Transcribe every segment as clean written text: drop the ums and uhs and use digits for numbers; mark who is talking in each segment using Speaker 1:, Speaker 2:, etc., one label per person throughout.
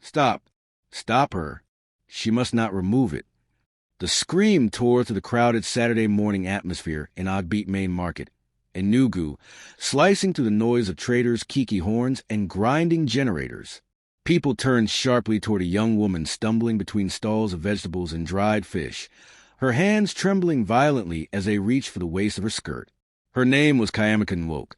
Speaker 1: Stop! Stop her! She must not remove it. The scream tore through the crowded Saturday morning atmosphere in Ogbete Main Market, Enugu, slicing through the noise of traders' kiki horns and grinding generators. People turned sharply toward a young woman stumbling between stalls of vegetables and dried fish, her hands trembling violently as they reached for the waist of her skirt. Her name was Kayamaka Nwoke,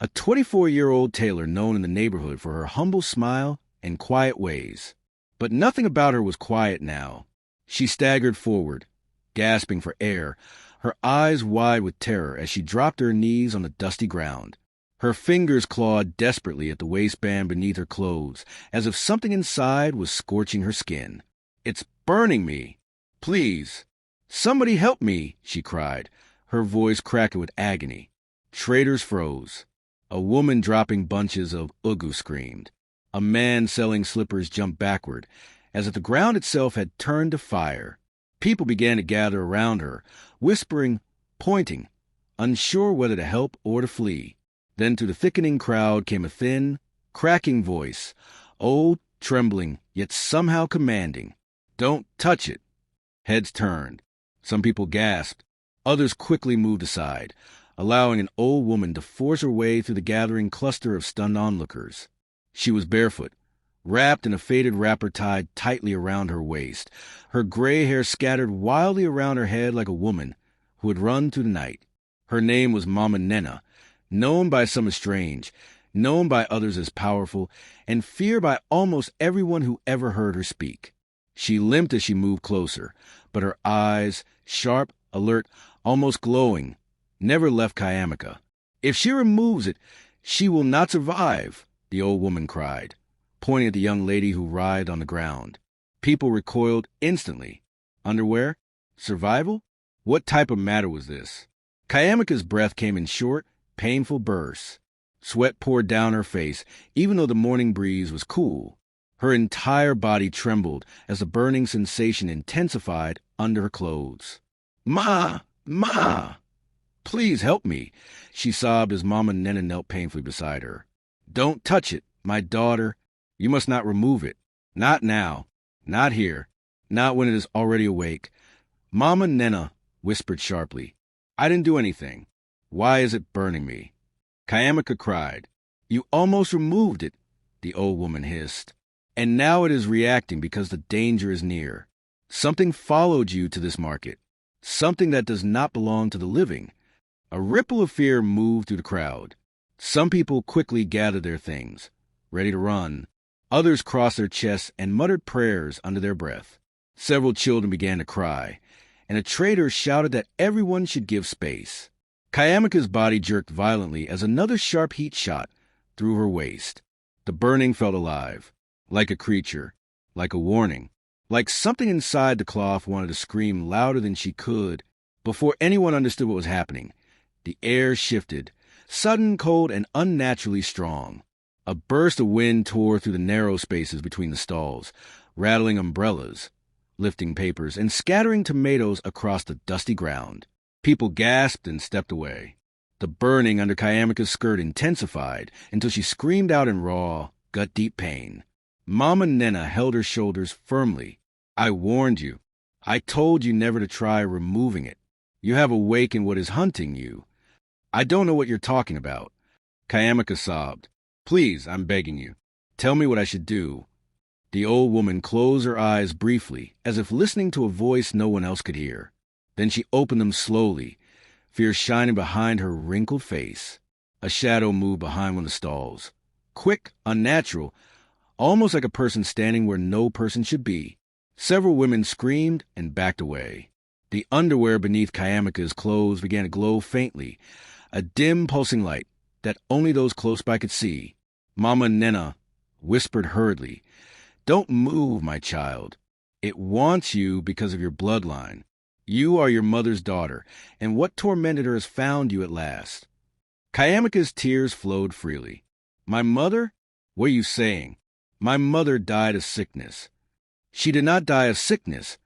Speaker 1: a 24-year-old tailor known in the neighborhood for her humble smile and quiet ways. But nothing about her was quiet now. She staggered forward, gasping for air, her eyes wide with terror as she dropped to her knees on the dusty ground. Her fingers clawed desperately at the waistband beneath her clothes, as if something inside was scorching her skin. "It's burning me! Please! Somebody help me!" she cried, her voice cracking with agony. Traders froze. A woman dropping bunches of ugu screamed. A man selling slippers jumped backward, as if the ground itself had turned to fire. People began to gather around her, whispering, pointing, unsure whether to help or to flee. Then through the thickening crowd came a thin, cracking voice, old, trembling, yet somehow commanding. "Don't touch it!" Heads turned. Some people gasped. Others quickly moved aside, allowing an old woman to force her way through the gathering cluster of stunned onlookers. She was barefoot, wrapped in a faded wrapper tied tightly around her waist, her gray hair scattered wildly around her head like a woman who had run through the night. Her name was Mama Nena, known by some as strange, known by others as powerful, and feared by almost everyone who ever heard her speak. She limped as she moved closer, but her eyes, sharp, alert, almost glowing, never left Kayamaka. "If she removes it, she will not survive," the old woman cried, pointing at the young lady who writhed on the ground. People recoiled instantly. Underwear? Survival? What type of matter was this? Kayamaka's breath came in short, painful bursts. Sweat poured down her face, even though the morning breeze was cool. Her entire body trembled as the burning sensation intensified under her clothes. "Ma! Ma! Please help me," she sobbed as Mama Nena knelt painfully beside her. "Don't touch it, my daughter. You must not remove it. Not now. Not here. Not when it is already awake." Mama Nena whispered sharply, "I didn't do anything. Why is it burning me?" Kayamaka cried. "You almost removed it," the old woman hissed. "And now it is reacting because the danger is near. Something followed you to this market. Something that does not belong to the living." A ripple of fear moved through the crowd. Some people quickly gathered their things, ready to run. Others crossed their chests and muttered prayers under their breath. Several children began to cry, and a trader shouted that everyone should give space. Kayamaka's body jerked violently as another sharp heat shot through her waist. The burning felt alive, like a creature, like a warning, like something inside the cloth wanted to scream louder than she could. Before anyone understood what was happening, the air shifted, sudden, cold, and unnaturally strong. A burst of wind tore through the narrow spaces between the stalls, rattling umbrellas, lifting papers, and scattering tomatoes across the dusty ground. People gasped and stepped away. The burning under Kayamaka's skirt intensified until she screamed out in raw, gut-deep pain. Mama Nena held her shoulders firmly. "I warned you. I told you never to try removing it. You have awakened what is hunting you. I don't know what you're talking about." Kayamaka sobbed. "Please, I'm begging you. Tell me what I should do." The old woman closed her eyes briefly, as if listening to a voice no one else could hear. Then she opened them slowly, fear shining behind her wrinkled face. A shadow moved behind one of the stalls. Quick, unnatural, almost like a person standing where no person should be. Several women screamed and backed away. The underwear beneath Kayamaka's clothes began to glow faintly, a dim pulsing light that only those close by could see. Mama Nena whispered hurriedly, "Don't move, my child. It wants you because of your bloodline. You are your mother's daughter, and what tormented her has found you at last." Kayamaka's tears flowed freely. "My mother? What are you saying? My mother died of sickness." "She did not die of sickness,"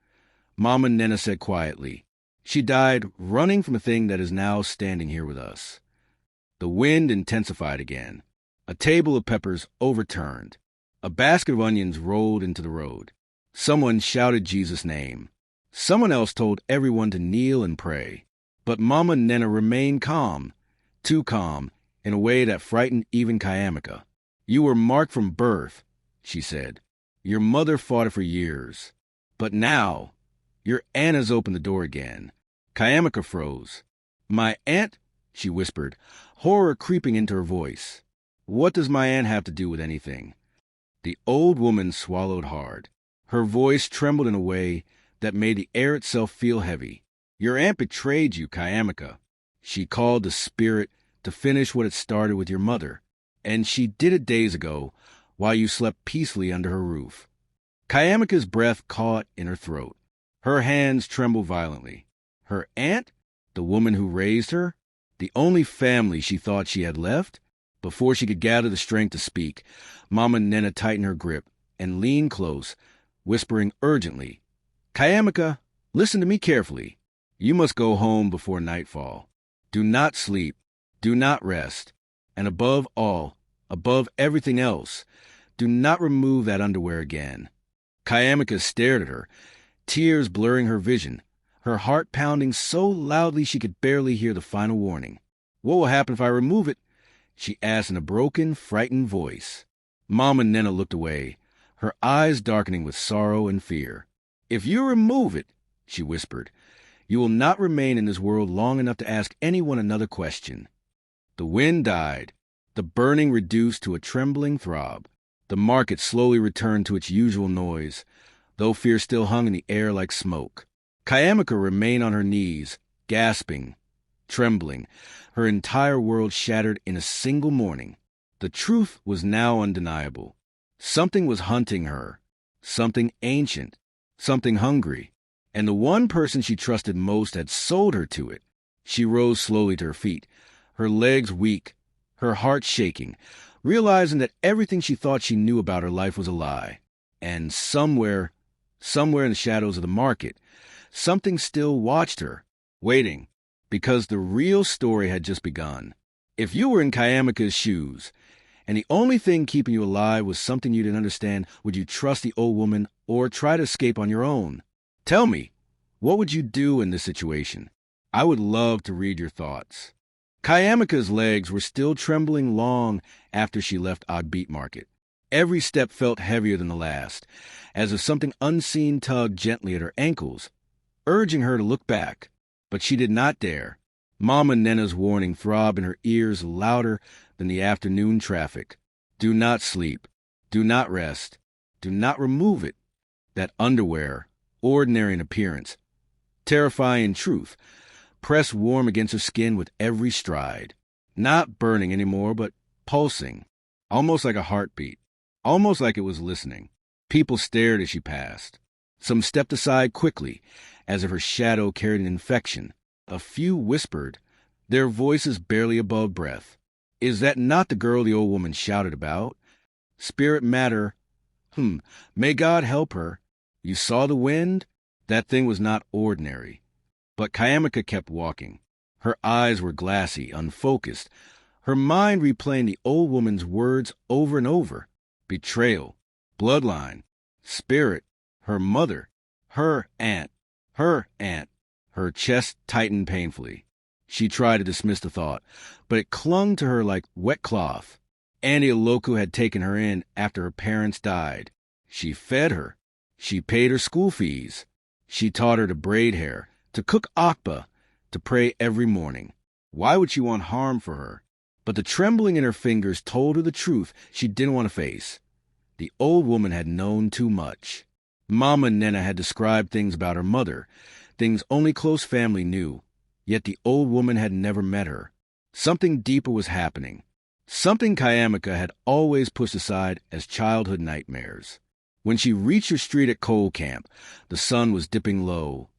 Speaker 1: Mama Nena said quietly. "She died running from a thing that is now standing here with us." The wind intensified again. A table of peppers overturned. A basket of onions rolled into the road. Someone shouted Jesus' name. Someone else told everyone to kneel and pray. But Mama Nena remained calm, too calm, in a way that frightened even Kayamika. "You were marked from birth," she said. "Your mother fought it for years. But now, your aunt has opened the door again." Kayamika froze. "My aunt?" she whispered, horror creeping into her voice. "What does my aunt have to do with anything?" The old woman swallowed hard. Her voice trembled in a way that made the air itself feel heavy. "Your aunt betrayed you, Kayamika. She called the spirit to finish what had started with your mother, and she did it days ago while you slept peacefully under her roof." Kayamika's breath caught in her throat. Her hands trembled violently. Her aunt? The woman who raised her? The only family she thought she had left? Before she could gather the strength to speak, Mama Nena tightened her grip and leaned close, whispering urgently, "Kayamika, listen to me carefully. You must go home before nightfall. Do not sleep. Do not rest. And above all, above everything else, do not remove that underwear again." Kayamika stared at her, tears blurring her vision, her heart pounding so loudly she could barely hear the final warning. "What will happen if I remove it?" she asked in a broken, frightened voice. Mama Nena looked away, her eyes darkening with sorrow and fear. "If you remove it," she whispered, "you will not remain in this world long enough to ask anyone another question." The wind died, the burning reduced to a trembling throb. The market slowly returned to its usual noise, though fear still hung in the air like smoke. Kayamika remained on her knees, gasping, trembling, her entire world shattered in a single morning. The truth was now undeniable. Something was hunting her, something ancient, something hungry, and the one person she trusted most had sold her to it. She rose slowly to her feet, her legs weak, her heart shaking, realizing that everything she thought she knew about her life was a lie. And somewhere in the shadows of the market, something still watched her, waiting, because the real story had just begun. If you were in Kayamika's shoes, and the only thing keeping you alive was something you didn't understand, would you trust the old woman or try to escape on your own? Tell me, what would you do in this situation? I would love to read your thoughts. Kayamika's legs were still trembling long after she left Ogbeat Market. Every step felt heavier than the last, as if something unseen tugged gently at her ankles, urging her to look back. But she did not dare. Mama Nena's warning throbbed in her ears louder than the afternoon traffic. Do not sleep. Do not rest. Do not remove it. That underwear, ordinary in appearance, terrifying in truth, pressed warm against her skin with every stride. Not burning anymore, but pulsing, almost like a heartbeat, almost like it was listening. People stared as she passed. Some stepped aside quickly, as if her shadow carried an infection. A few whispered, their voices barely above breath. "Is that not the girl the old woman shouted about? Spirit matter. May God help her. You saw the wind? That thing was not ordinary." But Kayamika kept walking. Her eyes were glassy, unfocused, her mind replaying the old woman's words over and over. Betrayal, bloodline, spirit, her mother, her aunt, her aunt. Her chest tightened painfully. She tried to dismiss the thought, but it clung to her like wet cloth. Auntie Aloku had taken her in after her parents died. She fed her. She paid her school fees. She taught her to braid hair, to cook akpa, to pray every morning. Why would she want harm for her? But the trembling in her fingers told her the truth she didn't want to face. The old woman had known too much. Mama Nena had described things about her mother, things only close family knew, yet the old woman had never met her. Something deeper was happening, something Kayamika had always pushed aside as childhood nightmares. When she reached her street at coal camp, the sun was dipping low,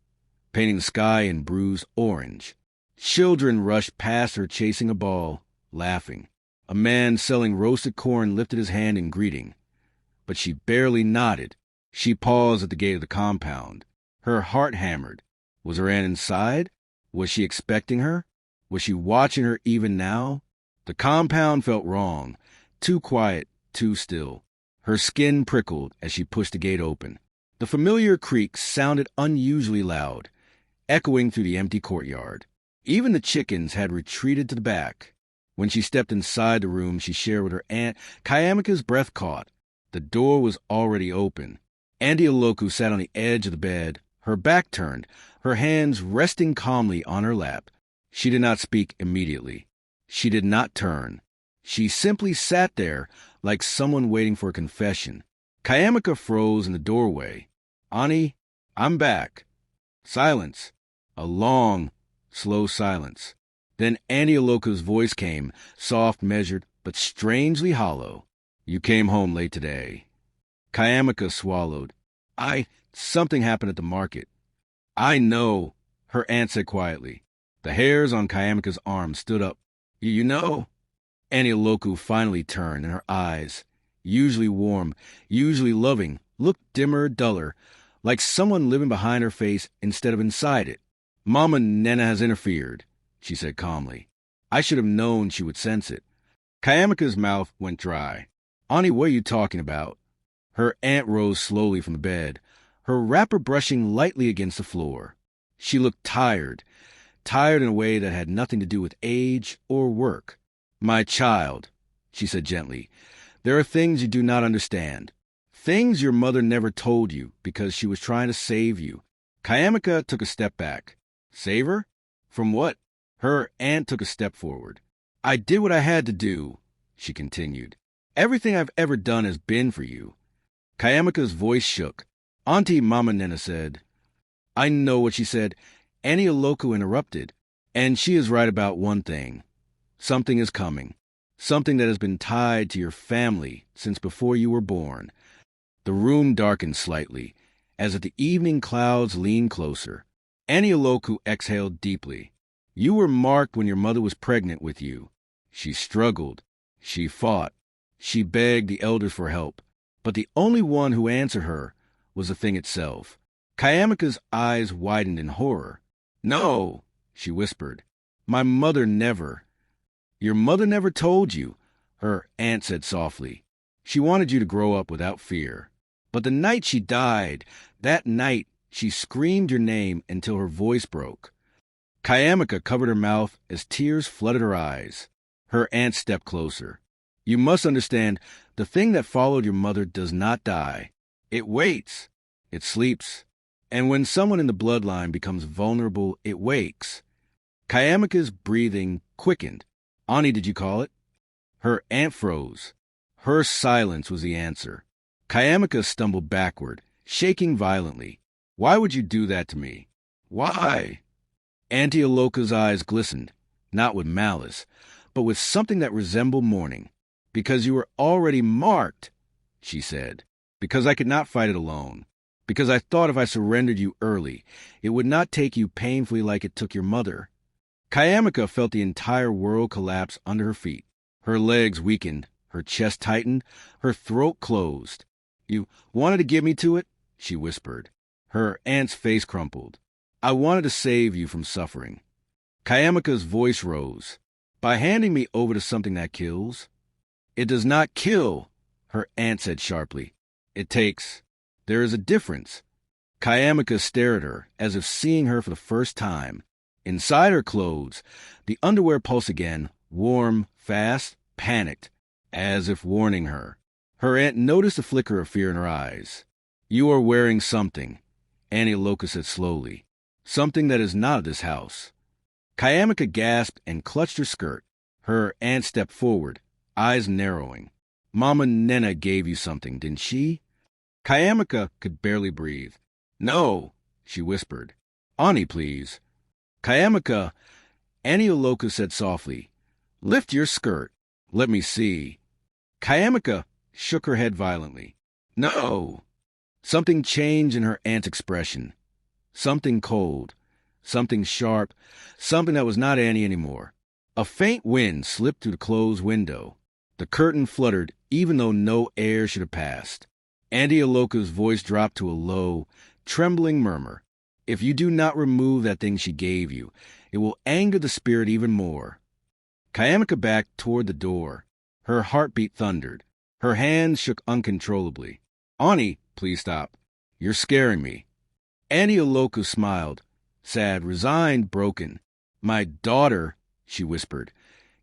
Speaker 1: painting the sky in bruised orange. Children rushed past her chasing a ball, laughing. A man selling roasted corn lifted his hand in greeting, but she barely nodded. She paused at the gate of the compound. Her heart hammered. Was her aunt inside? Was she expecting her? Was she watching her even now? The compound felt wrong, too quiet, too still. Her skin prickled as she pushed the gate open. The familiar creak sounded unusually loud, echoing through the empty courtyard. Even the chickens had retreated to the back. When she stepped inside the room she shared with her aunt, Kayamika's breath caught. The door was already open. Auntie Aloku sat on the edge of the bed, her back turned, her hands resting calmly on her lap. She did not speak immediately. She did not turn. She simply sat there like someone waiting for a confession. Kayamika froze in the doorway. "Auntie, I'm back." Silence. A long, slow silence. Then Auntie Aloku's voice came, soft, measured, but strangely hollow. "You came home late today." Kayamika swallowed. Something happened at the market." "I know," her aunt said quietly. The hairs on Kayamika's arm stood up. You know?" Auntie Aloku finally turned, and her eyes, usually warm, usually loving, looked dimmer, duller, like someone living behind her face instead of inside it. "Mama Nena has interfered," she said calmly. I should have known she would sense it. Kayamika's mouth went dry. "Auntie, what are you talking about?" Her aunt rose slowly from the bed, her wrapper brushing lightly against the floor. She looked tired in a way that had nothing to do with age or work. "My child," she said gently, "there are things you do not understand. Things your mother never told you because she was trying to save you." Kayamika took a step back. "Save her? From what?" Her aunt took a step forward. "I did what I had to do," she continued. "Everything I've ever done has been for you." Kayamika's voice shook. "Auntie," Mama Nena said. I know what she said. Auntie Aloku interrupted. "And she is right about one thing. Something is coming. Something that has been tied to your family since before you were born." The room darkened slightly, as if the evening clouds leaned closer. Auntie Aloku exhaled deeply. "You were marked when your mother was pregnant with you. She struggled. She fought. She begged the elders for help. But the only one who answered her was the thing itself." Kayamika's eyes widened in horror. "No," she whispered. "My mother never." "Your mother never told you," her aunt said softly. "She wanted you to grow up without fear. But the night she died, that night she screamed your name until her voice broke." Kayamika covered her mouth as tears flooded her eyes. Her aunt stepped closer. "You must understand, the thing that followed your mother does not die. It waits. It sleeps. And when someone in the bloodline becomes vulnerable, it wakes." Kayamika's breathing quickened. "Auntie, did you call it?" Her aunt froze. Her silence was the answer. Kayamika stumbled backward, shaking violently. "Why would you do that to me? Why?" Auntie Aloka's eyes glistened, not with malice, but with something that resembled mourning. "Because you were already marked," she said. "Because I could not fight it alone. Because I thought if I surrendered you early, it would not take you painfully like it took your mother." Kayamika felt the entire world collapse under her feet. Her legs weakened, her chest tightened, her throat closed. "You wanted to give me to it?" she whispered. Her aunt's face crumpled. "I wanted to save you from suffering." Kayamika's voice rose. "By handing me over to something that kills?" "It does not kill," her aunt said sharply. "It takes. There is a difference." Kayamika stared at her, as if seeing her for the first time. Inside her clothes, the underwear pulsed again, warm, fast, panicked, as if warning her. Her aunt noticed a flicker of fear in her eyes. "You are wearing something," Auntie Aloku said slowly. "Something that is not of this house." Kayamika gasped and clutched her skirt. Her aunt stepped forward, eyes narrowing. "Mama Nena gave you something, didn't she?" Kayamika could barely breathe. "No," she whispered. "Auntie, please." "Kayamika," Auntie Aloku said softly, "lift your skirt. Let me see." Kayamika shook her head violently. "No." Something changed in her aunt's expression. Something cold. Something sharp. Something that was not Annie anymore. A faint wind slipped through the closed window. The curtain fluttered even though no air should have passed. Auntie Aloka's voice dropped to a low, trembling murmur. "If you do not remove that thing she gave you, it will anger the spirit even more." Kayamika backed toward the door. Her heartbeat thundered. Her hands shook uncontrollably. "Ani, please stop. You're scaring me." Annie Aloka smiled, sad, resigned, broken. "My daughter," she whispered,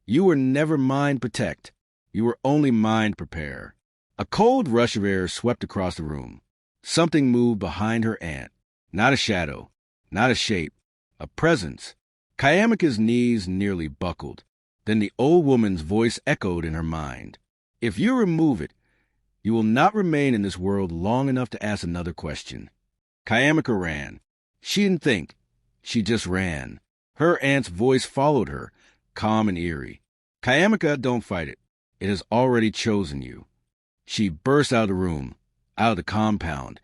Speaker 1: "you were never mind protect. You were only mind prepare." A cold rush of air swept across the room. Something moved behind her aunt. Not a shadow, not a shape, a presence. Kayamika's knees nearly buckled. Then the old woman's voice echoed in her mind. "If you remove it, you will not remain in this world long enough to ask another question." Kayamika ran. She didn't think. She just ran. Her aunt's voice followed her, calm and eerie. "Kayamika, don't fight it. It has already chosen you." She burst out of the room, out of the compound,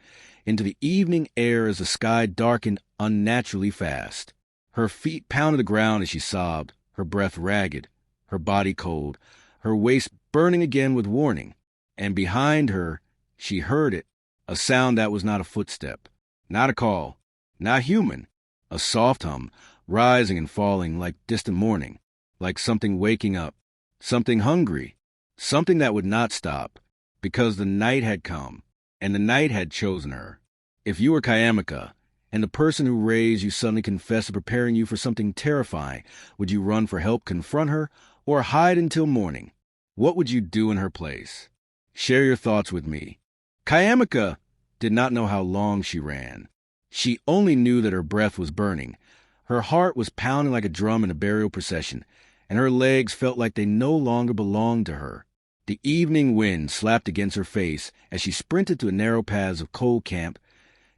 Speaker 1: into the evening air as the sky darkened unnaturally fast. Her feet pounded the ground as she sobbed, her breath ragged, her body cold, her waist burning again with warning. And behind her, she heard it, a sound that was not a footstep, not a call, not human, a soft hum, rising and falling like distant morning, like something waking up, something hungry, something that would not stop, because the night had come, and the night had chosen her. If you were Kayamika, and the person who raised you suddenly confessed to preparing you for something terrifying, would you run for help, confront her, or hide until morning? What would you do in her place? Share your thoughts with me. Kayamika did not know how long she ran. She only knew that her breath was burning. Her heart was pounding like a drum in a burial procession, and her legs felt like they no longer belonged to her. The evening wind slapped against her face as she sprinted to the narrow paths of Coal Camp,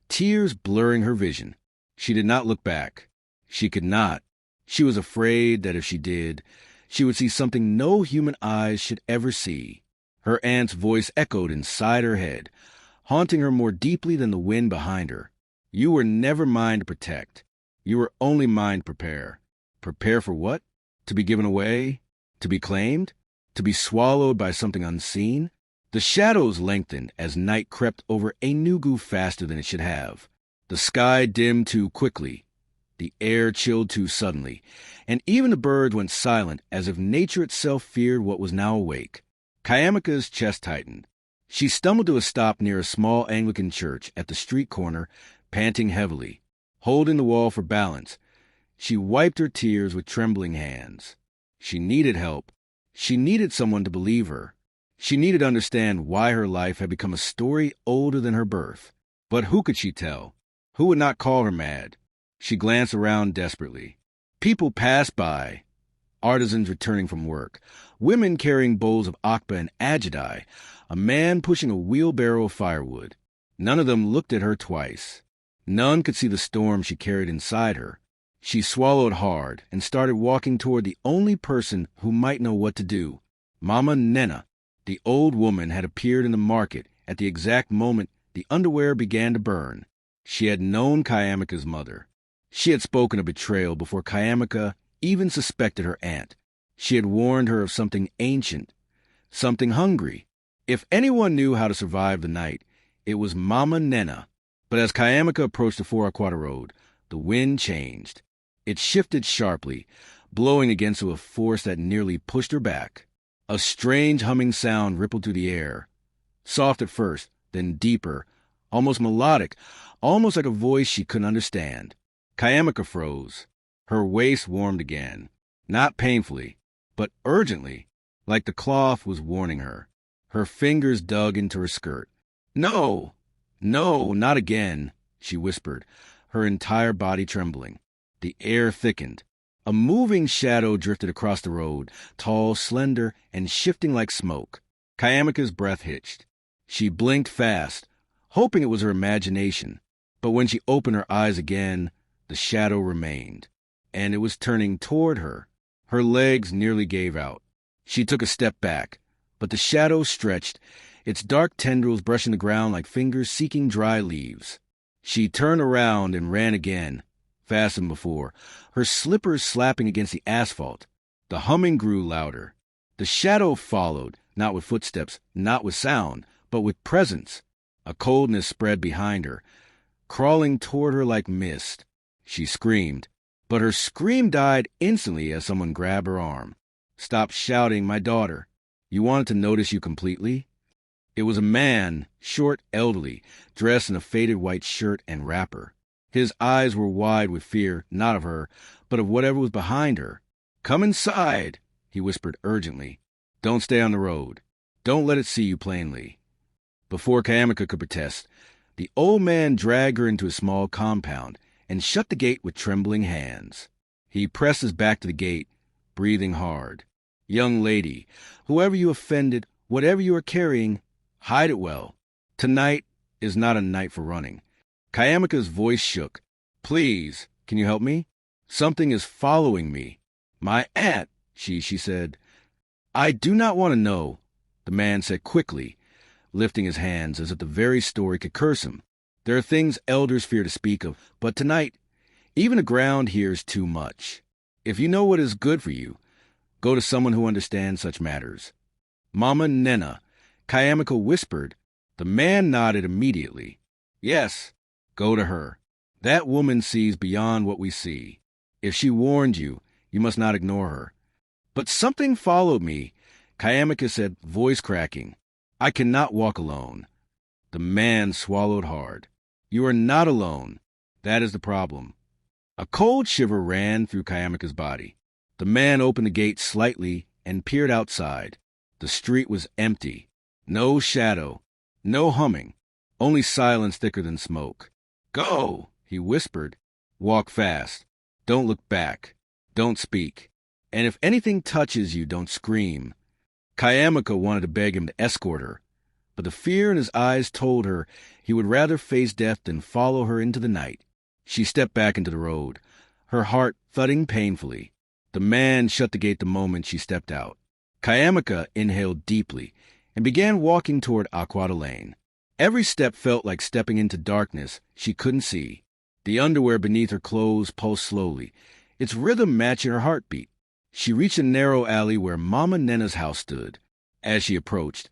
Speaker 1: tears blurring her vision. She did not look back. She could not. She was afraid that if she did, she would see something no human eyes should ever see. Her aunt's voice echoed inside her head, haunting her more deeply than the wind behind her. You were never mine to protect. You were only mine to prepare. Prepare for what? To be given away? To be claimed? To be swallowed by something unseen? The shadows lengthened as night crept over Enugu faster than it should have. The sky dimmed too quickly. The air chilled too suddenly. And even the birds went silent as if nature itself feared what was now awake. Kayamika's chest tightened. She stumbled to a stop near a small Anglican church at the street corner, panting heavily. Holding the wall for balance, she wiped her tears with trembling hands. She needed help. She needed someone to believe her. She needed to understand why her life had become a story older than her birth. But who could she tell? Who would not call her mad? She glanced around desperately. People passed by. Artisans returning from work, women carrying bowls of akpa and ajadai, a man pushing a wheelbarrow of firewood. None of them looked at her twice. None could see the storm she carried inside her. She swallowed hard and started walking toward the only person who might know what to do. Mama Nena, the old woman, had appeared in the market at the exact moment the underwear began to burn. She had known Kayamika's mother. She had spoken of betrayal before Kayamika even suspected her aunt. She had warned her of something ancient, something hungry. If anyone knew how to survive the night, it was Mama Nena. But as Kayamika approached the 4 Aquata Road, the wind changed. It shifted sharply, blowing against a force that nearly pushed her back. A strange humming sound rippled through the air. Soft at first, then deeper, almost melodic, almost like a voice she couldn't understand. Kayamika froze. Her waist warmed again. Not painfully, but urgently, like the cloth was warning her. Her fingers dug into her skirt. "No! No, not again," she whispered, her entire body trembling. The air thickened. A moving shadow drifted across the road, tall, slender, and shifting like smoke. Kayamika's breath hitched. She blinked fast, hoping it was her imagination. But when she opened her eyes again, the shadow remained, and it was turning toward her. Her legs nearly gave out. She took a step back, but the shadow stretched, its dark tendrils brushing the ground like fingers seeking dry leaves. She turned around and ran again, faster than before, her slippers slapping against the asphalt. The humming grew louder. The shadow followed, not with footsteps, not with sound, but with presence. A coldness spread behind her, crawling toward her like mist. She screamed, but her scream died instantly as someone grabbed her arm. "Stop shouting, my daughter. You wanted to notice you completely? It was a man, short, elderly, dressed in a faded white shirt and wrapper. His eyes were wide with fear, not of her, but of whatever was behind her. "Come inside," he whispered urgently. "Don't stay on the road. Don't let it see you plainly." Before Kayamika could protest, the old man dragged her into a small compound and shut the gate with trembling hands. He pressed his back to the gate, breathing hard. "Young lady, whoever you offended, whatever you are carrying, hide it well. Tonight is not a night for running." Kayamika's voice shook. "Please, can you help me? Something is following me." "My aunt," she said. "I do not want to know," the man said quickly, lifting his hands as if the very story could curse him. "There are things elders fear to speak of, but tonight, even the ground here is too much. If you know what is good for you, go to someone who understands such matters." "Mama Nena," Kayamika whispered. The man nodded immediately. "Yes, go to her. That woman sees beyond what we see. If she warned you, you must not ignore her." "But something followed me," Kayamika said, voice cracking. "I cannot walk alone." The man swallowed hard. "You are not alone. That is the problem." A cold shiver ran through Kayamika's body. The man opened the gate slightly and peered outside. The street was empty. No shadow, no humming, only silence thicker than smoke. "Go," he whispered. "Walk fast. Don't look back. Don't speak. And if anything touches you, don't scream." Kayamika wanted to beg him to escort her, but the fear in his eyes told her he would rather face death than follow her into the night. She stepped back into the road, her heart thudding painfully. The man shut the gate the moment she stepped out. Kayamika inhaled deeply and began walking toward Aquata Lane. Every step felt like stepping into darkness she couldn't see. The underwear beneath her clothes pulsed slowly, its rhythm matching her heartbeat. She reached a narrow alley where Mama Nena's house stood. As she approached,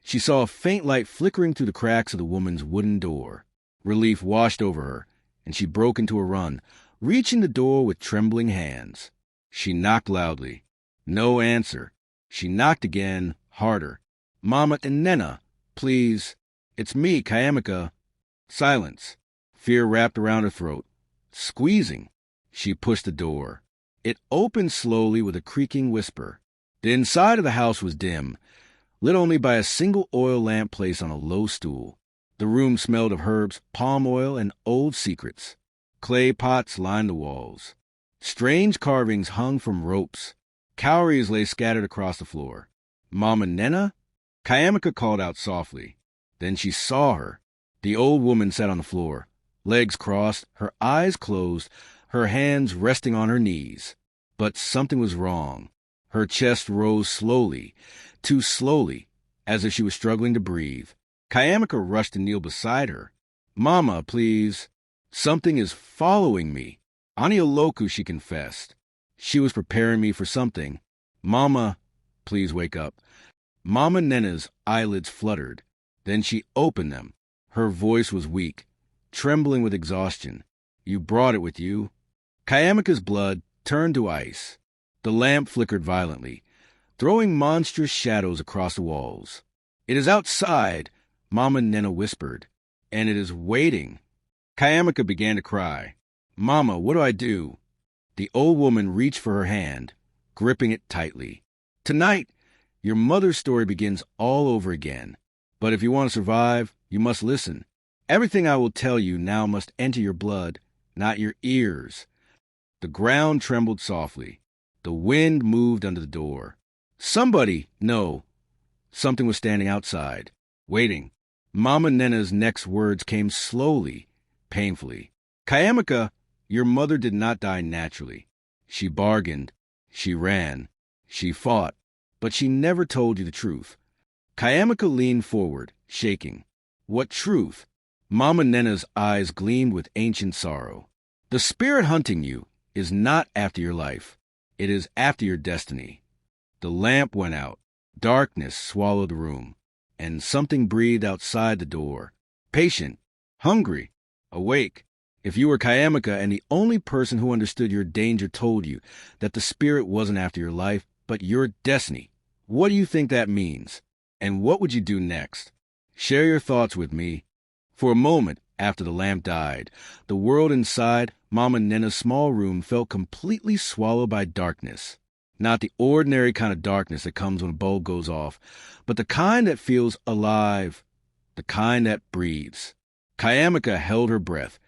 Speaker 1: she saw a faint light flickering through the cracks of the woman's wooden door. Relief washed over her, and she broke into a run, reaching the door with trembling hands. She knocked loudly. No answer. She knocked again, harder. "Mama and Nena, please. It's me, Kayamika." Silence. Fear wrapped around her throat. Squeezing, she pushed the door. It opened slowly with a creaking whisper. The inside of the house was dim, lit only by a single oil lamp placed on a low stool. The room smelled of herbs, palm oil, and old secrets. Clay pots lined the walls. Strange carvings hung from ropes. Cowries lay scattered across the floor. "Mama Nena?" Kayamika called out softly. Then she saw her. The old woman sat on the floor, legs crossed, her eyes closed, her hands resting on her knees. But something was wrong. Her chest rose slowly, too slowly, as if she was struggling to breathe. Kayamika rushed to kneel beside her. "Mama, please. Something is following me." Anioloku, she confessed. She was preparing me for something. "Mama, please wake up." Mama Nena's eyelids fluttered. Then she opened them. Her voice was weak, trembling with exhaustion. "You brought it with you." Kayamika's blood turned to ice. The lamp flickered violently, throwing monstrous shadows across the walls. "It is outside," Mama Nena whispered, "and it is waiting." Kayamika began to cry. "Mama, what do I do?" The old woman reached for her hand, gripping it tightly. "Tonight, your mother's story begins all over again. But if you want to survive, you must listen. Everything I will tell you now must enter your blood, not your ears." The ground trembled softly. The wind moved under the door. Somebody, no, something was standing outside, waiting. Mama Nena's next words came slowly, painfully. "Kayamika, your mother did not die naturally. She bargained, she ran, she fought, but she never told you the truth." Kayamika leaned forward, shaking. "What truth?" Mama Nena's eyes gleamed with ancient sorrow. "The spirit hunting you is not after your life. It is after your destiny." The lamp went out. Darkness swallowed the room, and something breathed outside the door. Patient, hungry, awake. If you were Kayamika and the only person who understood your danger told you that the spirit wasn't after your life, but your destiny, what do you think that means? And what would you do next? Share your thoughts with me. For a moment after the lamp died, the world inside Mama Nena's small room felt completely swallowed by darkness. Not the ordinary kind of darkness that comes when a bulb goes off, but the kind that feels alive, the kind that breathes. Kayamika held her breath,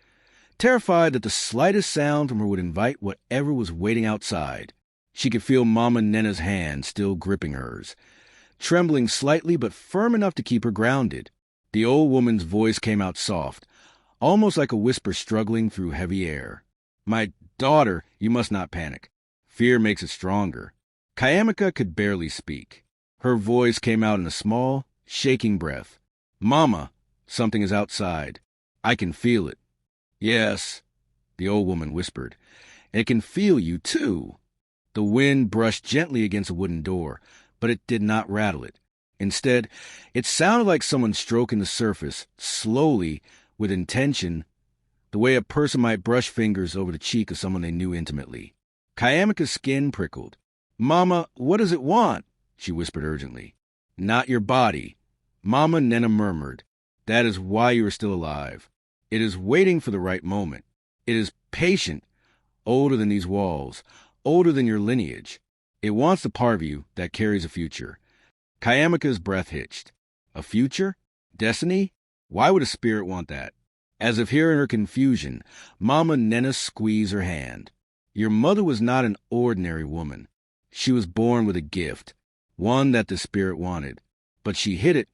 Speaker 1: terrified that the slightest sound from her would invite whatever was waiting outside. She could feel Mama Nena's hand still gripping hers, trembling slightly but firm enough to keep her grounded. The old woman's voice came out soft, almost like a whisper struggling through heavy air. "My daughter, you must not panic. Fear makes it stronger." Kayamika could barely speak. Her voice came out in a small, shaking breath. "Mama, something is outside. I can feel it." "Yes," the old woman whispered. "It can feel you, too." The wind brushed gently against a wooden door, but it did not rattle it. Instead, it sounded like someone stroking the surface, slowly, with intention, the way a person might brush fingers over the cheek of someone they knew intimately. Kayamika's skin prickled. "Mama, what does it want?" she whispered urgently. "Not your body," Mama Nena murmured. "That is why you are still alive. It is waiting for the right moment. It is patient, older than these walls, older than your lineage. It wants the part of you that carries a future." Kayamika's breath hitched. A future? Destiny? Why would a spirit want that? As if hearing her confusion, Mama Nena squeezed her hand. "Your mother was not an ordinary woman. She was born with a gift, one that the spirit wanted. But she hid it,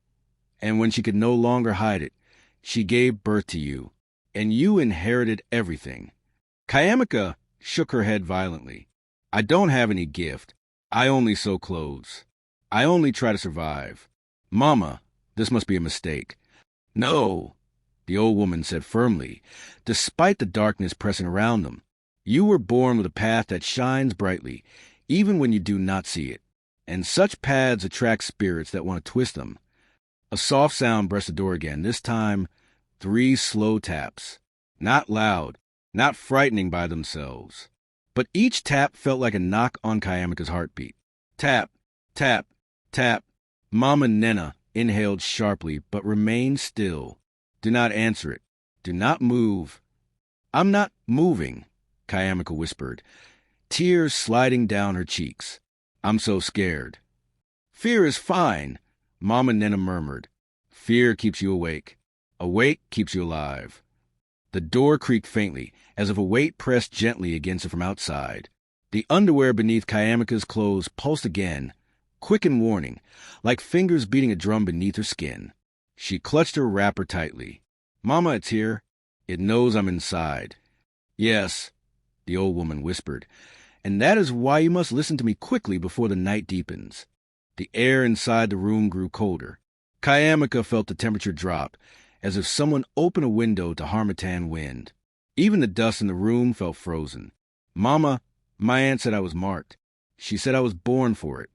Speaker 1: and when she could no longer hide it, she gave birth to you, and you inherited everything." Kayamika shook her head violently. "I don't have any gift. I only sew clothes. I only try to survive. Mama, this must be a mistake." "No," the old woman said firmly, despite the darkness pressing around them. "You were born with a path that shines brightly, even when you do not see it. And such paths attract spirits that want to twist them." A soft sound brushed the door again, this time 3 slow taps. Not loud, not frightening by themselves. But each tap felt like a knock on Kayamika's heartbeat. Tap, tap, tap. Mama Nena inhaled sharply, but remained still. "Do not answer it. Do not move." "I'm not moving," Kayamika whispered, tears sliding down her cheeks. "I'm so scared." "Fear is fine," Mama Nena murmured. "Fear keeps you awake. Awake keeps you alive." The door creaked faintly, as if a weight pressed gently against it from outside. The underwear beneath Kayamika's clothes pulsed again, quick and warning, like fingers beating a drum beneath her skin. She clutched her wrapper tightly. "Mama, it's here. It knows I'm inside." "Yes," the old woman whispered, "and that is why you must listen to me quickly before the night deepens." The air inside the room grew colder. Kayamika felt the temperature drop, as if someone opened a window to harmattan wind. Even the dust in the room felt frozen. "Mama, my aunt said I was marked. She said I was born for it."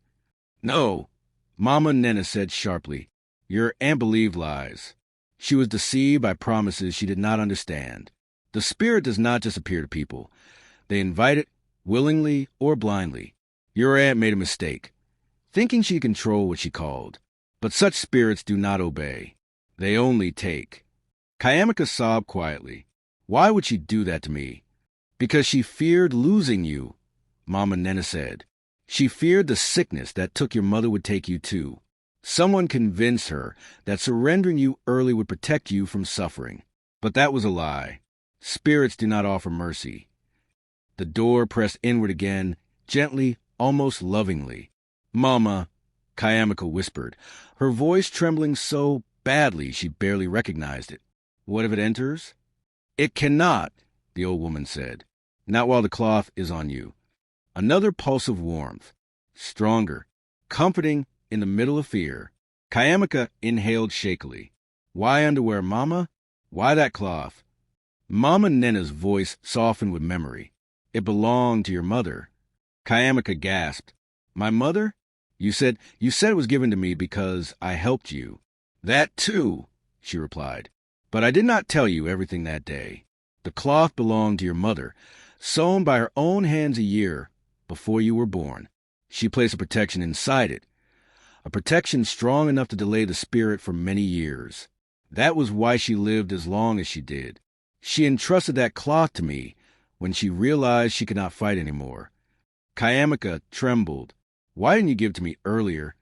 Speaker 1: "No," Mama Nena said sharply. "Your aunt believed lies. She was deceived by promises she did not understand. The spirit does not just appear to people. They invite it, willingly or blindly. Your aunt made a mistake, thinking she could control what she called. But such spirits do not obey. They only take." Kayamika sobbed quietly. "Why would she do that to me?" "Because she feared losing you," Mama Nena said. "She feared the sickness that took your mother would take you too. Someone convinced her that surrendering you early would protect you from suffering. But that was a lie. Spirits do not offer mercy." The door pressed inward again, gently, almost lovingly. "Mama," Kayamika whispered, her voice trembling so badly she barely recognized it. "What if it enters?" "It cannot," the old woman said. "Not while the cloth is on you." Another pulse of warmth, stronger, comforting in the middle of fear. Kayamika inhaled shakily. "Why underwear, Mama? Why that cloth?" Mama Nena's voice softened with memory. "It belonged to your mother." Kayamika gasped. "My mother? You said it was given to me because I helped you." "That too," she replied. "But I did not tell you everything that day. The cloth belonged to your mother, sewn by her own hands a year before you were born. She placed a protection inside it, a protection strong enough to delay the spirit for many years. That was why she lived as long as she did. She entrusted that cloth to me when she realized she could not fight anymore. Kayamika trembled. Why didn't you give it to me earlier?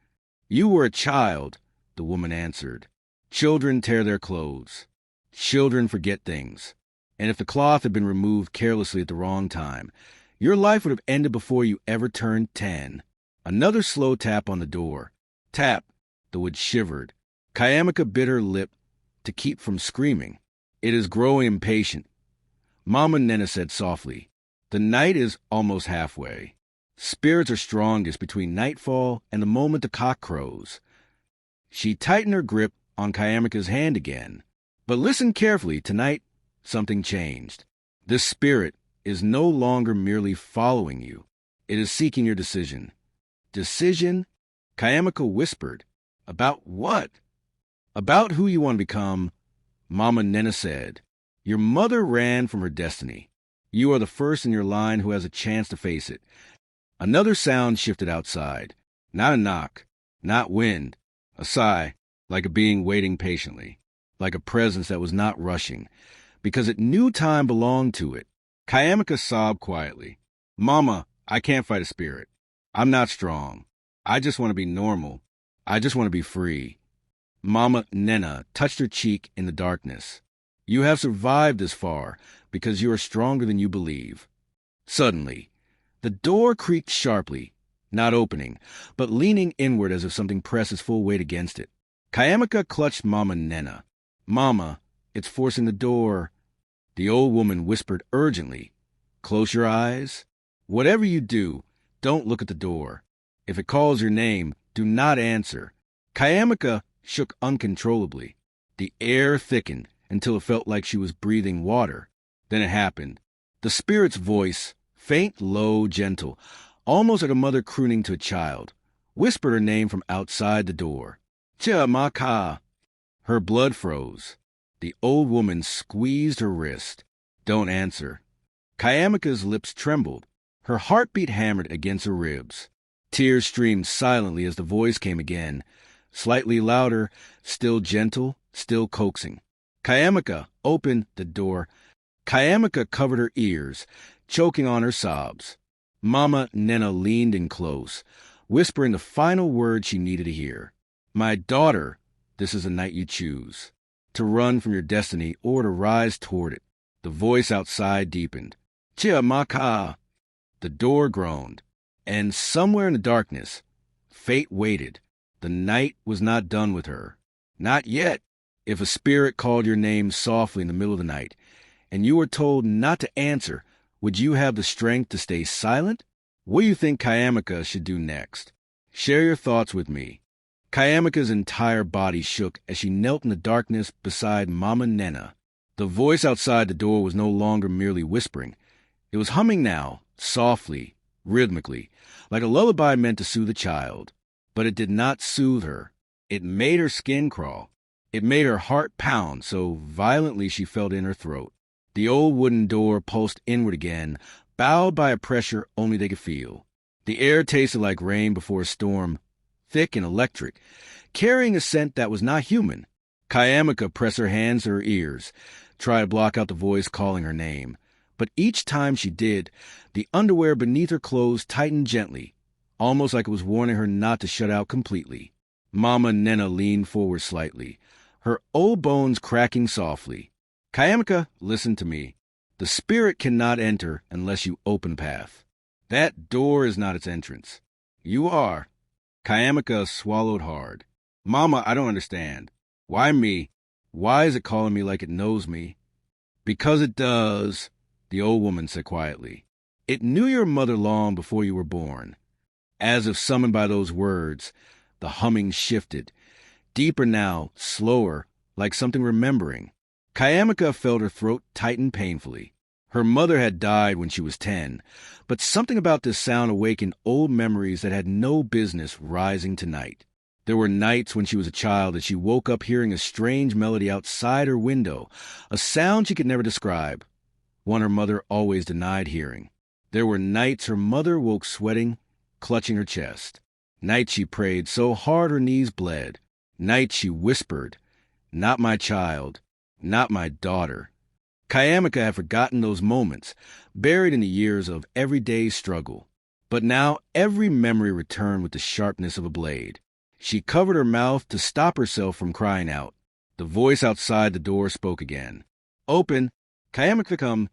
Speaker 1: You were a child, the woman answered. Children tear their clothes. Children forget things. And if the cloth had been removed carelessly at the wrong time, your life would have ended before you ever turned 10. Another slow tap on the door. Tap. The wood shivered. Kayamika bit her lip to keep from screaming. It is growing impatient. Mama Nena said softly. The night is almost halfway. Spirits are strongest between nightfall and the moment the cock crows. She tightened her grip on Kayamika's hand again. But listen carefully, tonight something changed. This spirit is no longer merely following you. It is seeking your decision. Decision? Kayamika whispered. About what? About who you want to become. Mama Nena said. Your mother ran from her destiny. You are the first in your line who has a chance to face it. Another sound shifted outside. Not a knock, not wind. A sigh, like a being waiting patiently, like a presence that was not rushing, because it knew time belonged to it. Kayamika sobbed quietly. Mama, I can't fight a spirit. I'm not strong. I just want to be normal. I just want to be free. Mama Nena touched her cheek in the darkness. You have survived this far because you are stronger than you believe. Suddenly, the door creaked sharply, not opening, but leaning inward as if something pressed its full weight against it. Kayamika clutched Mama Nena. Mama, it's forcing the door. The old woman whispered urgently. Close your eyes. Whatever you do, don't look at the door. If it calls your name, do not answer. Kayamika shook uncontrollably. The air thickened until it felt like she was breathing water. Then it happened. The spirit's voice, faint, low, gentle, almost like a mother crooning to a child, whispered her name from outside the door. Chiamaka. Her blood froze. The old woman squeezed her wrist. Don't answer. Kayamika's lips trembled. Her heartbeat hammered against her ribs. Tears streamed silently as the voice came again, slightly louder, still gentle, still coaxing. Kayamika, open the door. Kayamika covered her ears, choking on her sobs. Mama Nena leaned in close, whispering the final word she needed to hear. My daughter, this is the night you choose. To run from your destiny or to rise toward it. The voice outside deepened. Chiamaka. The door groaned. And somewhere in the darkness, fate waited. The night was not done with her. Not yet. If a spirit called your name softly in the middle of the night, and you were told not to answer, would you have the strength to stay silent? What do you think Kayamika should do next? Share your thoughts with me. Kayamika's entire body shook as she knelt in the darkness beside Mama Nena. The voice outside the door was no longer merely whispering. It was humming now, softly, rhythmically, like a lullaby meant to soothe a child. But it did not soothe her. It made her skin crawl. It made her heart pound so violently she felt in her throat. The old wooden door pulsed inward again, bowed by a pressure only they could feel. The air tasted like rain before a storm, thick and electric, carrying a scent that was not human. Kayamika pressed her hands to her ears, tried to block out the voice calling her name. But each time she did, the underwear beneath her clothes tightened gently, almost like it was warning her not to shut out completely. Mama Nena leaned forward slightly, her old bones cracking softly. Kayamika, listen to me. The spirit cannot enter unless you open path. That door is not its entrance. You are. Kayamika swallowed hard. Mama, I don't understand. Why me? Why is it calling me like it knows me? Because it does, the old woman said quietly. It knew your mother long before you were born. As if summoned by those words, the humming shifted. Deeper now, slower, like something remembering. Kayamika felt her throat tighten painfully. Her mother had died when she was 10, but something about this sound awakened old memories that had no business rising tonight. There were nights when she was a child that she woke up hearing a strange melody outside her window, a sound she could never describe, one her mother always denied hearing. There were nights her mother woke sweating, clutching her chest. Nights she prayed so hard her knees bled. Nights she whispered, "Not my child, not my daughter." Kayamika had forgotten those moments, buried in the years of everyday struggle. But now every memory returned with the sharpness of a blade. She covered her mouth to stop herself from crying out. The voice outside the door spoke again. "Open! Kayamika, come!"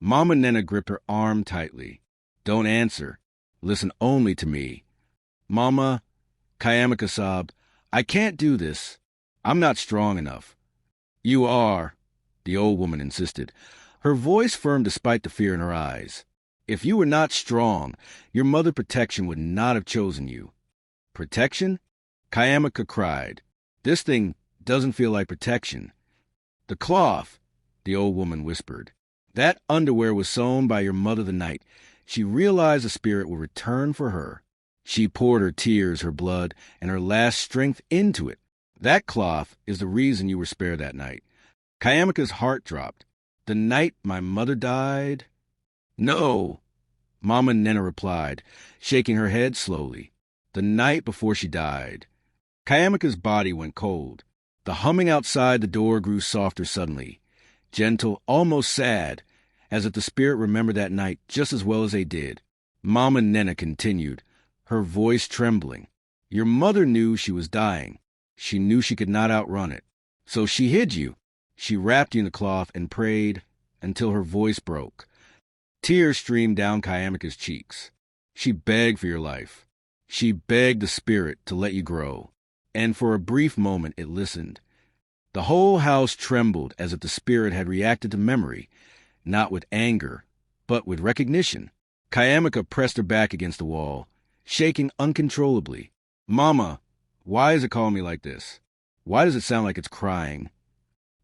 Speaker 1: Mama Nena gripped her arm tightly. "Don't answer. Listen only to me." "Mama," Kayamika sobbed, "I can't do this. I'm not strong enough." "You are," the old woman insisted, her voice firm despite the fear in her eyes. "If you were not strong, your mother protection would not have chosen you." "Protection?" Kayamika cried. "This thing doesn't feel like protection." "The cloth," the old woman whispered. "That underwear was sewn by your mother the night she realized the spirit would return for her. She poured her tears, her blood, and her last strength into it. That cloth is the reason you were spared that night." Kayamika's heart dropped. "The night my mother died?" "No," Mama Nena replied, shaking her head slowly. "The night before she died." Kayamika's body went cold. The humming outside the door grew softer suddenly, gentle, almost sad, as if the spirit remembered that night just as well as they did. Mama Nena continued, her voice trembling. "Your mother knew she was dying. She knew she could not outrun it. So she hid you. She wrapped you in the cloth and prayed until her voice broke. Tears streamed down Kayamika's cheeks. She begged for your life. She begged the spirit to let you grow. And for a brief moment it listened. The whole house trembled as if the spirit had reacted to memory, not with anger, but with recognition. Kayamika pressed her back against the wall, shaking uncontrollably. "Mama, why is it calling me like this? Why does it sound like it's crying?"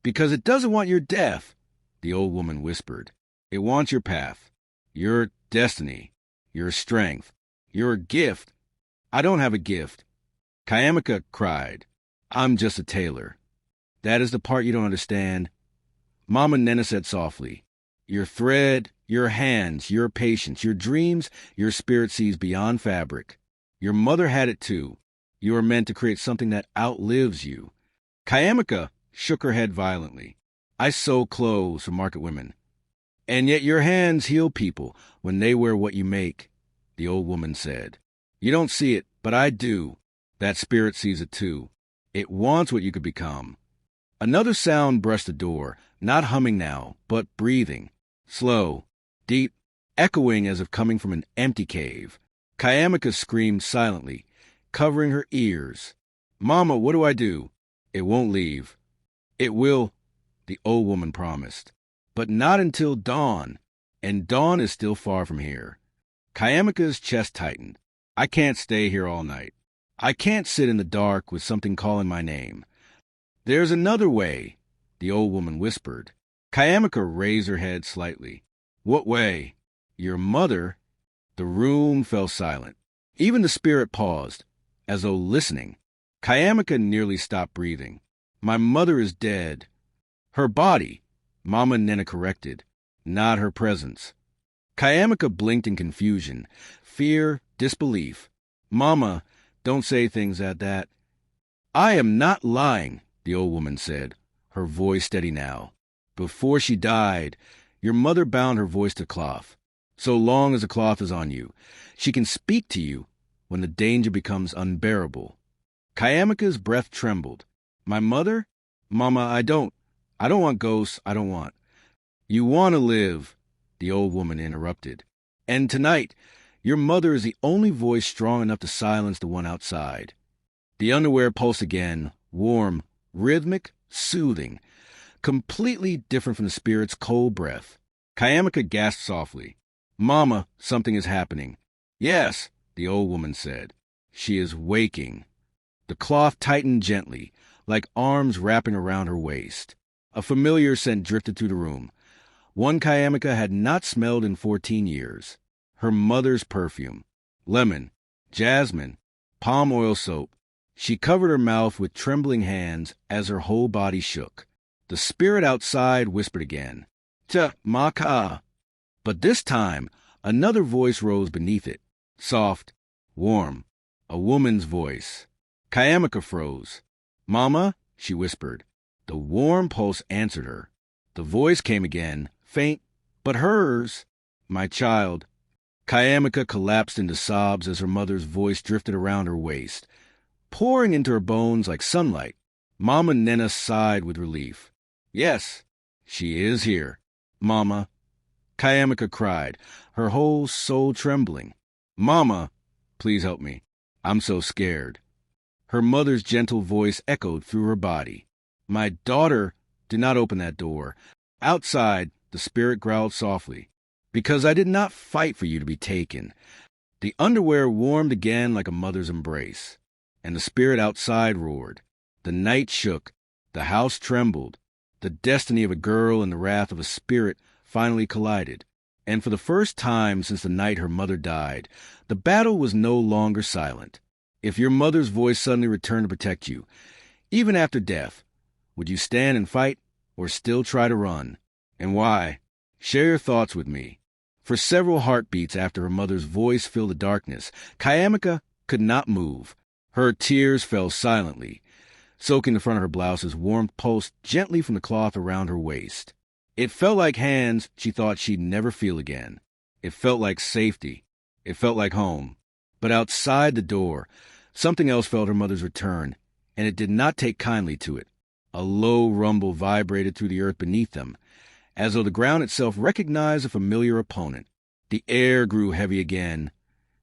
Speaker 1: "Because it doesn't want your death," the old woman whispered. "It wants your path, your destiny, your strength, your gift." "I don't have a gift," Kayamika cried. "I'm just a tailor." "That is the part you don't understand," Mama Nena said softly. "Your thread, your hands, your patience, your dreams, your spirit sees beyond fabric. Your mother had it too. You are meant to create something that outlives you." Kayamika shook her head violently. "I sew clothes for market women. And yet your hands heal people when they wear what you make," the old woman said. "You don't see it, but I do. That spirit sees it too. It wants what you could become." Another sound brushed the door, not humming now, but breathing. Slow, deep, echoing as if coming from an empty cave. Kayamika screamed silently, covering her ears. "Mama, what do I do?" "It won't leave." "It will," the old woman promised. "But not until dawn, and dawn is still far from here." Kayamika's chest tightened. "I can't stay here all night. I can't sit in the dark with something calling my name." "There's another way," the old woman whispered. Kayamika raised her head slightly. "What way?" "Your mother." The room fell silent. Even the spirit paused, as though listening. Kayamika nearly stopped breathing. "My mother is dead." "Her body," Mama Nena corrected, "not her presence." Kayamika blinked in confusion, fear, disbelief. "Mama, don't say things at that." "I am not lying," the old woman said, her voice steady now. "Before she died, your mother bound her voice to cloth. So long as the cloth is on you, she can speak to you when the danger becomes unbearable." Kayamika's breath trembled. "My mother? Mama, I don't want ghosts, I don't want." "You want to live," the old woman interrupted. "And tonight, your mother is the only voice strong enough to silence the one outside." The underwear pulsed again, warm, rhythmic, soothing, completely different from the spirit's cold breath. Kayamika gasped softly. "Mama, something is happening." "Yes," the old woman said. "She is waking." The cloth tightened gently, like arms wrapping around her waist. A familiar scent drifted through the room, one Kayamika had not smelled in 14 years. Her mother's perfume. Lemon, jasmine, palm oil soap. She covered her mouth with trembling hands as her whole body shook. The spirit outside whispered again, "Ta maka." But this time, another voice rose beneath it, soft, warm, A woman's voice. Kayamika froze. "Mama," she whispered. The warm pulse answered her. The voice came again, faint, but hers. "My child." Kayamika collapsed into sobs as her mother's voice drifted around her waist, pouring into her bones like sunlight. Mama Nena sighed with relief. "Yes, she is here, Mama." Kayamika cried, her whole soul trembling. "Mama, please help me. I'm so scared." Her mother's gentle voice echoed through her body. "My daughter, do not open that door." Outside, the spirit growled softly. "Because I did not fight for you to be taken." The underwear warmed again like a mother's embrace, and the spirit outside roared. The night shook, the house trembled. The destiny of a girl and the wrath of a spirit finally collided. And for the first time since the night her mother died, the battle was no longer silent. If your mother's voice suddenly returned to protect you, even after death, would you stand and fight or still try to run? And why? Share your thoughts with me. For several heartbeats after her mother's voice filled the darkness, Kayamika could not move. Her tears fell silently, soaking the front of her blouse as warmth pulsed gently from the cloth around her waist. It felt like hands she thought she'd never feel again. It felt like safety. It felt like home. But outside the door, something else felt her mother's return, and it did not take kindly to it. A low rumble vibrated through the earth beneath them, as though the ground itself recognized a familiar opponent. The air grew heavy again,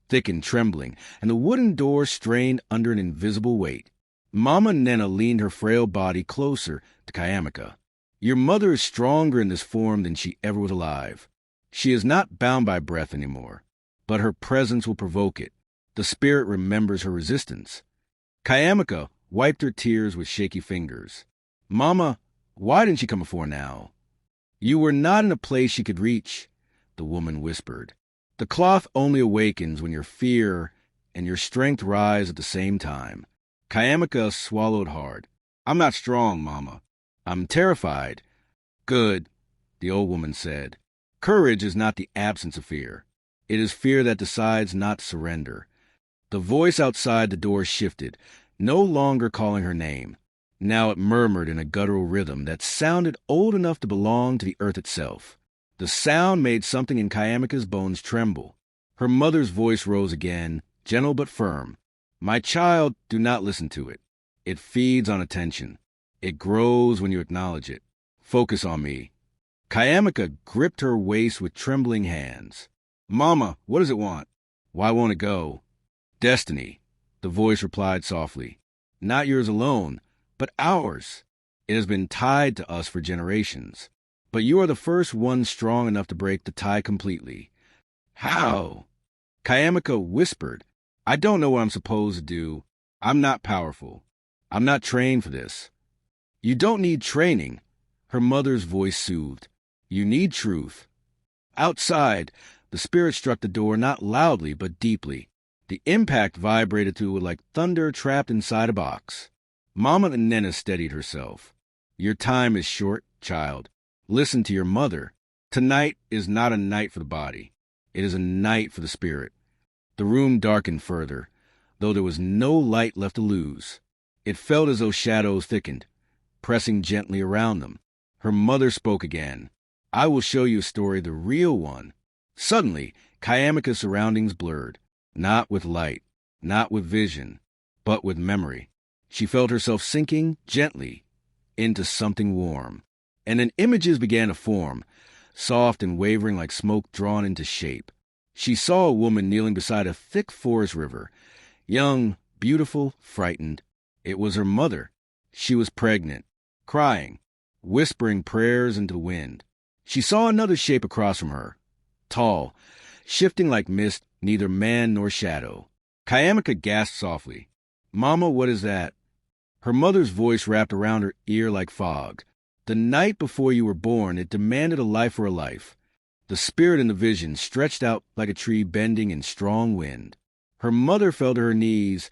Speaker 1: thick and trembling, and the wooden door strained under an invisible weight. Mama Nena leaned her frail body closer to Kayamika. "Your mother is stronger in this form than she ever was alive. She is not bound by breath anymore, but her presence will provoke it. The spirit remembers her resistance." Kayamika wiped her tears with shaky fingers. "Mama, why didn't she come before now?" "You were not in a place she could reach," the woman whispered. "The cloth only awakens when your fear and your strength rise at the same time." Kayamika swallowed hard. "I'm not strong, Mama. I'm terrified." "Good," the old woman said. "Courage is not the absence of fear. It is fear that decides not to surrender." The voice outside the door shifted, no longer calling her name. Now it murmured in a guttural rhythm that sounded old enough to belong to the earth itself. The sound made something in Kayamika's bones tremble. Her mother's voice rose again, gentle but firm. "My child, do not listen to it. It feeds on attention. It grows when you acknowledge it. Focus on me." Kayamika gripped her waist with trembling hands. "Mama, what does it want? Why won't it go?" "Destiny," the voice replied softly. "Not yours alone, but ours. It has been tied to us for generations. But you are the first one strong enough to break the tie completely." "How?" Kayamika whispered. "I don't know what I'm supposed to do. I'm not powerful. I'm not trained for this." "You don't need training," her mother's voice soothed. "You need truth." Outside, the spirit struck the door not loudly but deeply. The impact vibrated through it like thunder trapped inside a box. Mama Nena steadied herself. "Your time is short, child. Listen to your mother. Tonight is not a night for the body. It is a night for the spirit." The room darkened further, though there was no light left to lose. It felt as though shadows thickened, pressing gently around them. Her mother spoke again. "I will show you a story, the real one." Suddenly, Kayamika's surroundings blurred, not with light, not with vision, but with memory. She felt herself sinking gently into something warm. And then images began to form, soft and wavering like smoke drawn into shape. She saw a woman kneeling beside a thick forest river, young, beautiful, frightened. It was her mother. She was pregnant, crying, whispering prayers into the wind. She saw another shape across from her, tall, shifting like mist, neither man nor shadow. Kayamika gasped softly. "Mama, what is that?" Her mother's voice wrapped around her ear like fog. "The night before you were born, it demanded a life for a life." The spirit in the vision stretched out like a tree bending in strong wind. Her mother fell to her knees,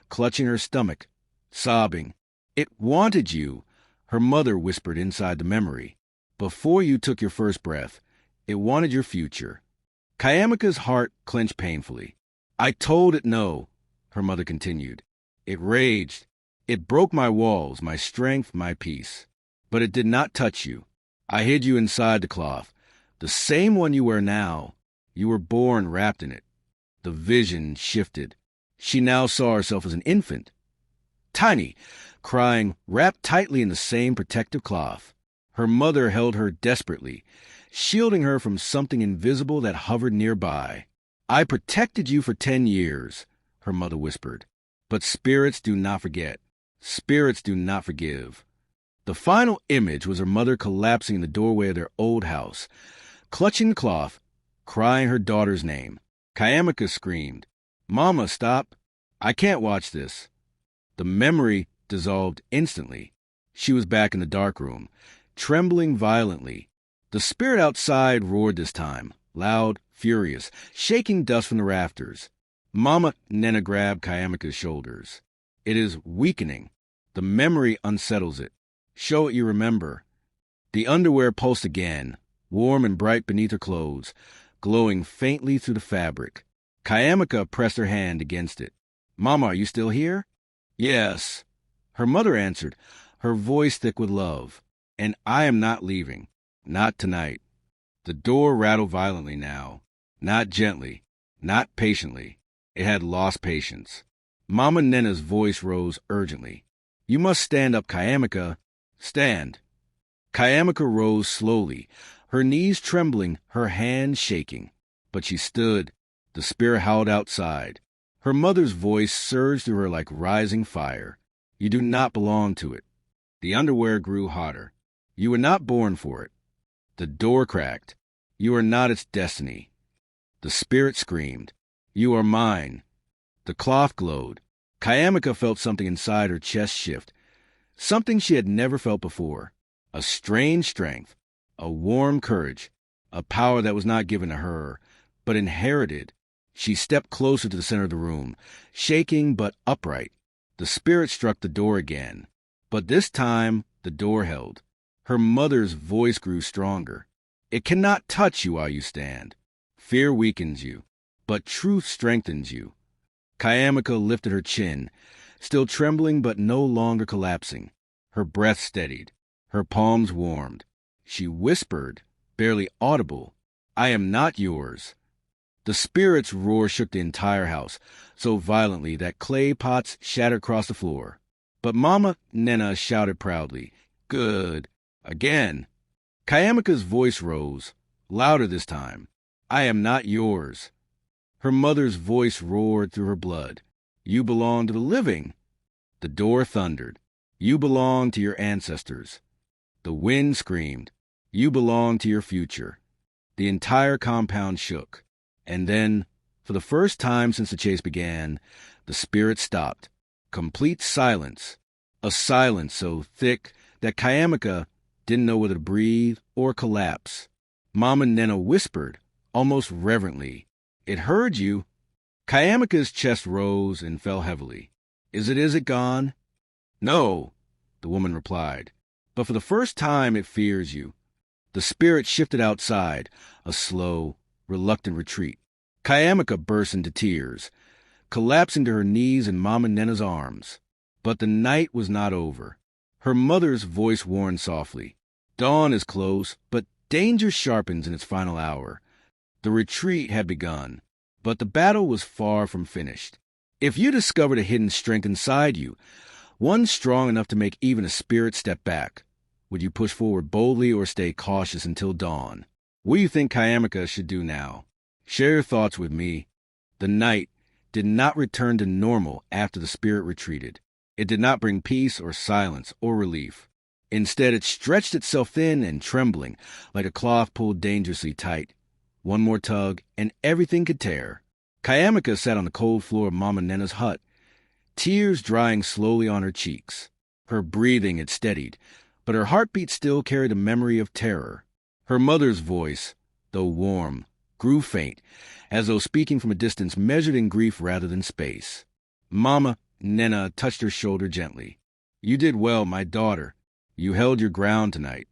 Speaker 1: clutching her stomach, sobbing. "It wanted you," her mother whispered inside the memory. "Before you took your first breath, it wanted your future." Kayamika's heart clenched painfully. "I told it no," her mother continued. It raged. It broke my walls, my strength, my peace. But it did not touch you. I hid you inside the cloth, the same one you wear now. You were born wrapped in it. The vision shifted. She now saw herself as an infant, tiny, crying, wrapped tightly in the same protective cloth. Her mother held her desperately, shielding her from something invisible that hovered nearby. I protected you for 10 years, her mother whispered. But spirits do not forget. Spirits do not forgive. The final image was her mother collapsing in the doorway of their old house, clutching the cloth, crying her daughter's name. Kayamika screamed, "Mama, stop! I can't watch this." The memory dissolved instantly. She was back in the dark room, trembling violently. The spirit outside roared this time, loud, furious, shaking dust from the rafters. Mama Nena grabbed Kayamika's shoulders. "It is weakening. The memory unsettles it. Show what you remember." The underwear pulsed again, warm and bright beneath her clothes, glowing faintly through the fabric. Kayamika pressed her hand against it. "Mama, are you still here?" "Yes," her mother answered, her voice thick with love. "And I am not leaving. Not tonight." The door rattled violently now. Not gently, not patiently. It had lost patience. Mama Nena's voice rose urgently. "You must stand up, Kayamika. Stand." Kayamika rose slowly, her knees trembling, her hands shaking. But she stood. The spirit howled outside. Her mother's voice surged through her like rising fire. "You do not belong to it." The underwear grew hotter. "You were not born for it." The door cracked. "You are not its destiny." The spirit screamed, "You are mine." The cloth glowed. Kayamika felt something inside her chest shift, something she had never felt before. A strange strength, a warm courage, a power that was not given to her, but inherited. She stepped closer to the center of the room, shaking but upright. The spirit struck the door again, but this time the door held. Her mother's voice grew stronger. "It cannot touch you while you stand. Fear weakens you, but truth strengthens you." Kayamika lifted her chin, still trembling but no longer collapsing. Her breath steadied. Her palms warmed. She whispered, barely audible, "I am not yours." The spirit's roar shook the entire house, so violently that clay pots shattered across the floor. But Mama Nena shouted proudly, "Good. Again." Kayamika's voice rose, louder this time. "I am not yours." Her mother's voice roared through her blood. "You belong to the living." The door thundered. "You belong to your ancestors." The wind screamed, "You belong to your future." The entire compound shook. And then, for the first time since the chase began, the spirit stopped. Complete silence. A silence so thick that Kayamika didn't know whether to breathe or collapse. Mama Nena whispered, almost reverently, "It heard you." Kayamika's chest rose and fell heavily. Is it gone?" "No," the woman replied. "But for the first time it fears you." The spirit shifted outside, a slow, reluctant retreat. Kayamika burst into tears, collapsing to her knees in Mama Nena's arms. But the night was not over. Her mother's voice warned softly, "Dawn is close, but danger sharpens in its final hour." The retreat had begun, but the battle was far from finished. If you discovered a hidden strength inside you, one strong enough to make even a spirit step back, would you push forward boldly or stay cautious until dawn? What do you think Kayamika should do now? Share your thoughts with me. The night did not return to normal after the spirit retreated. It did not bring peace or silence or relief. Instead, it stretched itself thin and trembling, like a cloth pulled dangerously tight. One more tug, and everything could tear. Kayamika sat on the cold floor of Mama Nena's hut, tears drying slowly on her cheeks. Her breathing had steadied, but her heartbeat still carried a memory of terror. Her mother's voice, though warm, grew faint, as though speaking from a distance measured in grief rather than space. Mama Nena touched her shoulder gently. "You did well, my daughter. You held your ground tonight."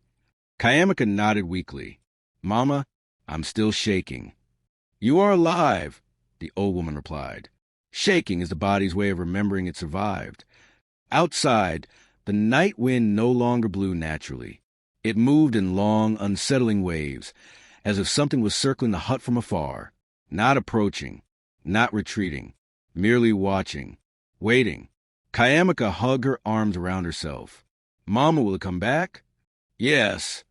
Speaker 1: Kayamika nodded weakly. "Mama, I'm still shaking." "You are alive," the old woman replied. Shaking is the body's way of remembering it survived. Outside, the night wind no longer blew naturally. It moved in long, unsettling waves, as if something was circling the hut from afar, not approaching, not retreating, merely watching, waiting. Kayamika hugged her arms around herself. Mama, will it come back? Yes.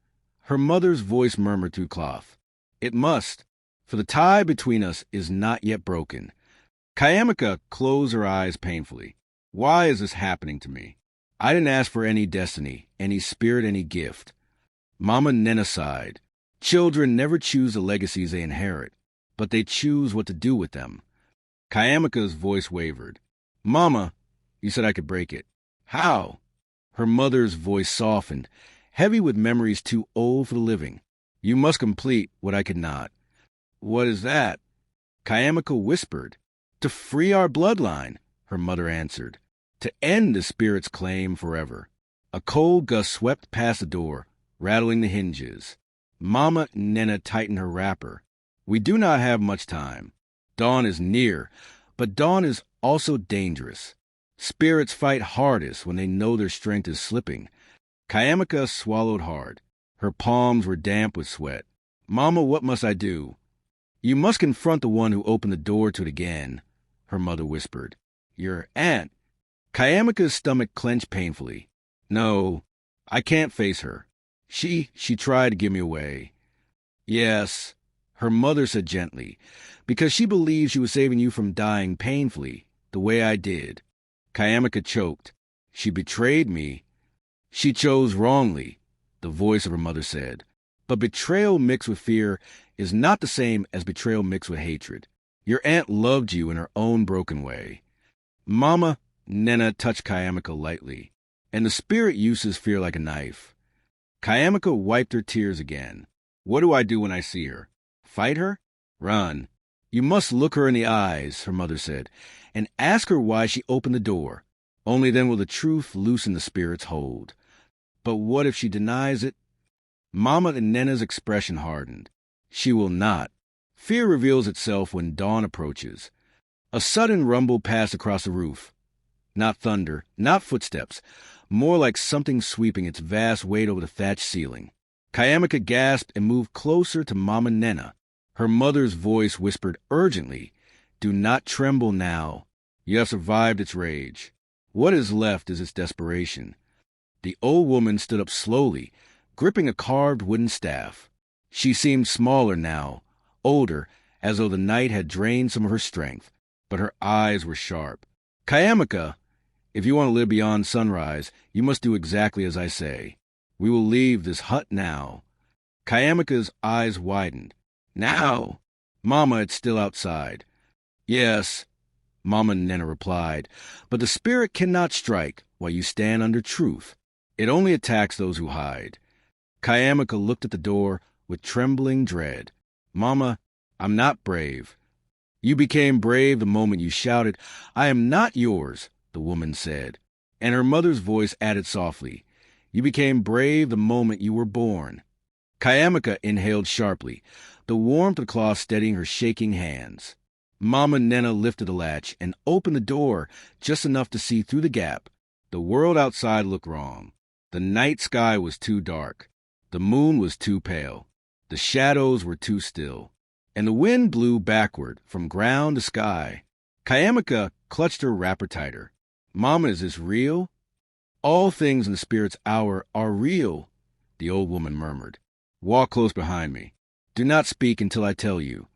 Speaker 1: Her mother's voice murmured through cloth. It must, for the tie between us is not yet broken. Kayamika closed her eyes painfully. Why is this happening to me? I didn't ask for any destiny, any spirit, any gift. Mama Nena sighed. Children never choose the legacies they inherit, but they choose what to do with them. Kayamika's voice wavered. Mama, you said I could break it. How? Her mother's voice softened, heavy with memories too old for the living. You must complete what I could not. What is that? Kayamika whispered. To free our bloodline, her mother answered. To end the spirit's claim forever. A cold gust swept past the door, rattling the hinges. Mama Nena tightened her wrapper. We do not have much time. Dawn is near, but dawn is also dangerous. Spirits fight hardest when they know their strength is slipping. Kayamika swallowed hard. Her palms were damp with sweat. Mama, what must I do? You must confront the one who opened the door to it again, her mother whispered. Your aunt. Kayamika's stomach clenched painfully. No, I can't face her. She tried to give me away. Yes, her mother said gently, because she believed she was saving you from dying painfully, the way I did. Kayamika choked. She betrayed me. She chose wrongly, the voice of her mother said. But betrayal mixed with fear is not the same as betrayal mixed with hatred. Your aunt loved you in her own broken way. Mama Nena touched Kayamika lightly, and the spirit uses fear like a knife. Kayamika wiped her tears again. What do I do when I see her? Fight her? Run. You must look her in the eyes, her mother said, and ask her why she opened the door. Only then will the truth loosen the spirit's hold. But what if she denies it? Mama Nena's expression hardened. She will not. Fear reveals itself when dawn approaches. A sudden rumble passed across the roof. Not thunder, not footsteps, more like something sweeping its vast weight over the thatched ceiling. Kayamika gasped and moved closer to Mama Nena. Her mother's voice whispered urgently, Do not tremble now. You have survived its rage. What is left is its desperation. The old woman stood up slowly, gripping a carved wooden staff. She seemed smaller now, older, as though the night had drained some of her strength, but her eyes were sharp. Kayamika, if you want to live beyond sunrise, you must do exactly as I say. We will leave this hut now. Kayamika's eyes widened. Now! Mama, it's still outside. Yes, Mama Nena replied, but the spirit cannot strike while you stand under truth. It only attacks those who hide. Kayamika looked at the door with trembling dread. Mama, I'm not brave. You became brave the moment you shouted, I am not yours, the woman said. And her mother's voice added softly, You became brave the moment you were born. Kayamika inhaled sharply, the warmth of the cloth steadying her shaking hands. Mama Nena lifted the latch and opened the door just enough to see through the gap. The world outside looked wrong. The night sky was too dark. The moon was too pale. The shadows were too still. And the wind blew backward from ground to sky. Kayamika clutched her wrapper tighter. Mama, is this real? All things in the spirit's hour are real, the old woman murmured. Walk close behind me. Do not speak until I tell you.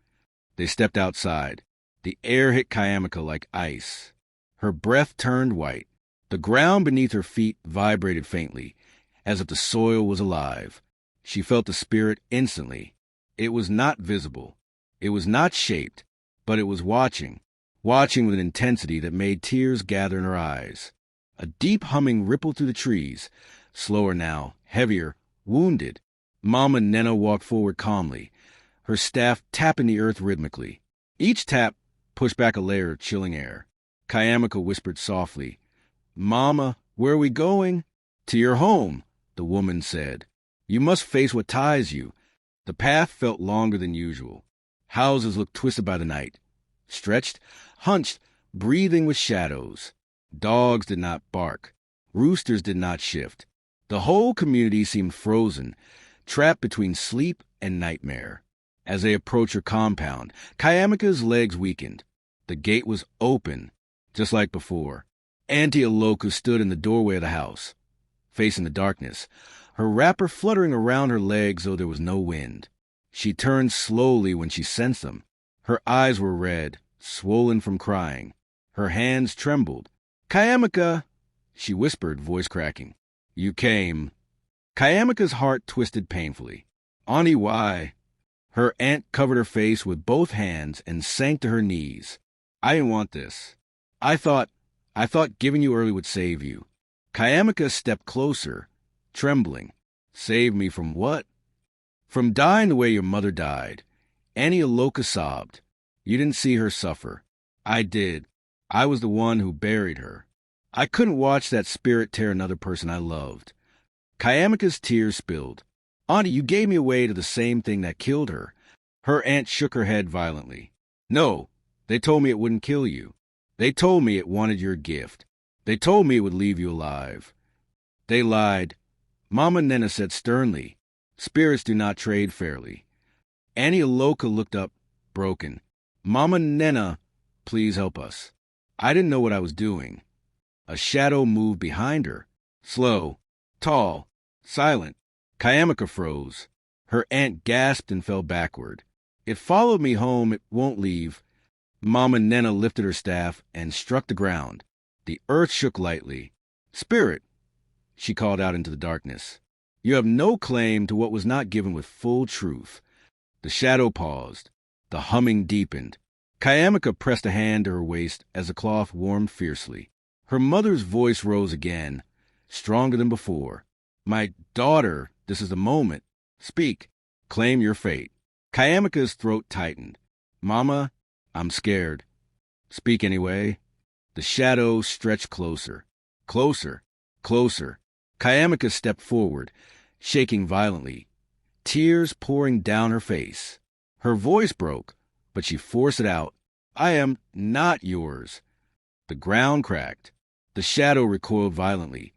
Speaker 1: They stepped outside. The air hit Kayamika like ice. Her breath turned white. The ground beneath her feet vibrated faintly, as if the soil was alive. She felt the spirit instantly. It was not visible. It was not shaped, but it was watching with an intensity that made tears gather in her eyes. A deep humming rippled through the trees, slower now, heavier, wounded. Mama Nena walked forward calmly, her staff tapping the earth rhythmically. Each tap pushed back a layer of chilling air. Kayamika whispered softly, Mama, where are we going? To your home, the woman said. You must face what ties you. The path felt longer than usual. Houses looked twisted by the night, stretched, hunched, breathing with shadows. Dogs did not bark. Roosters did not shift. The whole community seemed frozen, trapped between sleep and nightmare. As they approached her compound, Kayamika's legs weakened. The gate was open, just like before. Auntie Aloka stood in the doorway of the house, facing the darkness, her wrapper fluttering around her legs though there was no wind. She turned slowly when she sensed them. Her eyes were red, swollen from crying. Her hands trembled. "Kayamika," she whispered, voice cracking. "You came." Kayamika's heart twisted painfully. "Auntie, why?" Her aunt covered her face with both hands and sank to her knees. "I didn't want this. I thought giving you early would save you." Kayamika stepped closer, trembling. "Save me from what?" "From dying the way your mother died." Auntie Aloka sobbed. "You didn't see her suffer." "I did. I was the one who buried her. I couldn't watch that spirit tear another person I loved." Kayamika's tears spilled. "Auntie, you gave me away to the same thing that killed her." Her aunt shook her head violently. "No, they told me it wouldn't kill you. They told me it wanted your gift. They told me it would leave you alive." "They lied." Mama Nena said sternly. "Spirits do not trade fairly." Auntie Aloka looked up, broken. "Mama Nena, please help us." I didn't know what I was doing. A shadow moved behind her. Slow, tall, silent. Kayamika froze. Her aunt gasped and fell backward. "It followed me home. It won't leave." Mama Nena lifted her staff and struck the ground. The earth shook lightly. "Spirit," she called out into the darkness, "you have no claim to what was not given with full truth." The shadow paused. The humming deepened. Kayamika pressed a hand to her waist as the cloth warmed fiercely. Her mother's voice rose again, stronger than before. "My daughter, this is the moment. Speak. Claim your fate." Kayamika's throat tightened. "Mama, I'm scared." "Speak anyway." The shadow stretched closer. Closer. Closer. Kayamika stepped forward, shaking violently, tears pouring down her face. Her voice broke, but she forced it out. "I am not yours." The ground cracked. The shadow recoiled violently,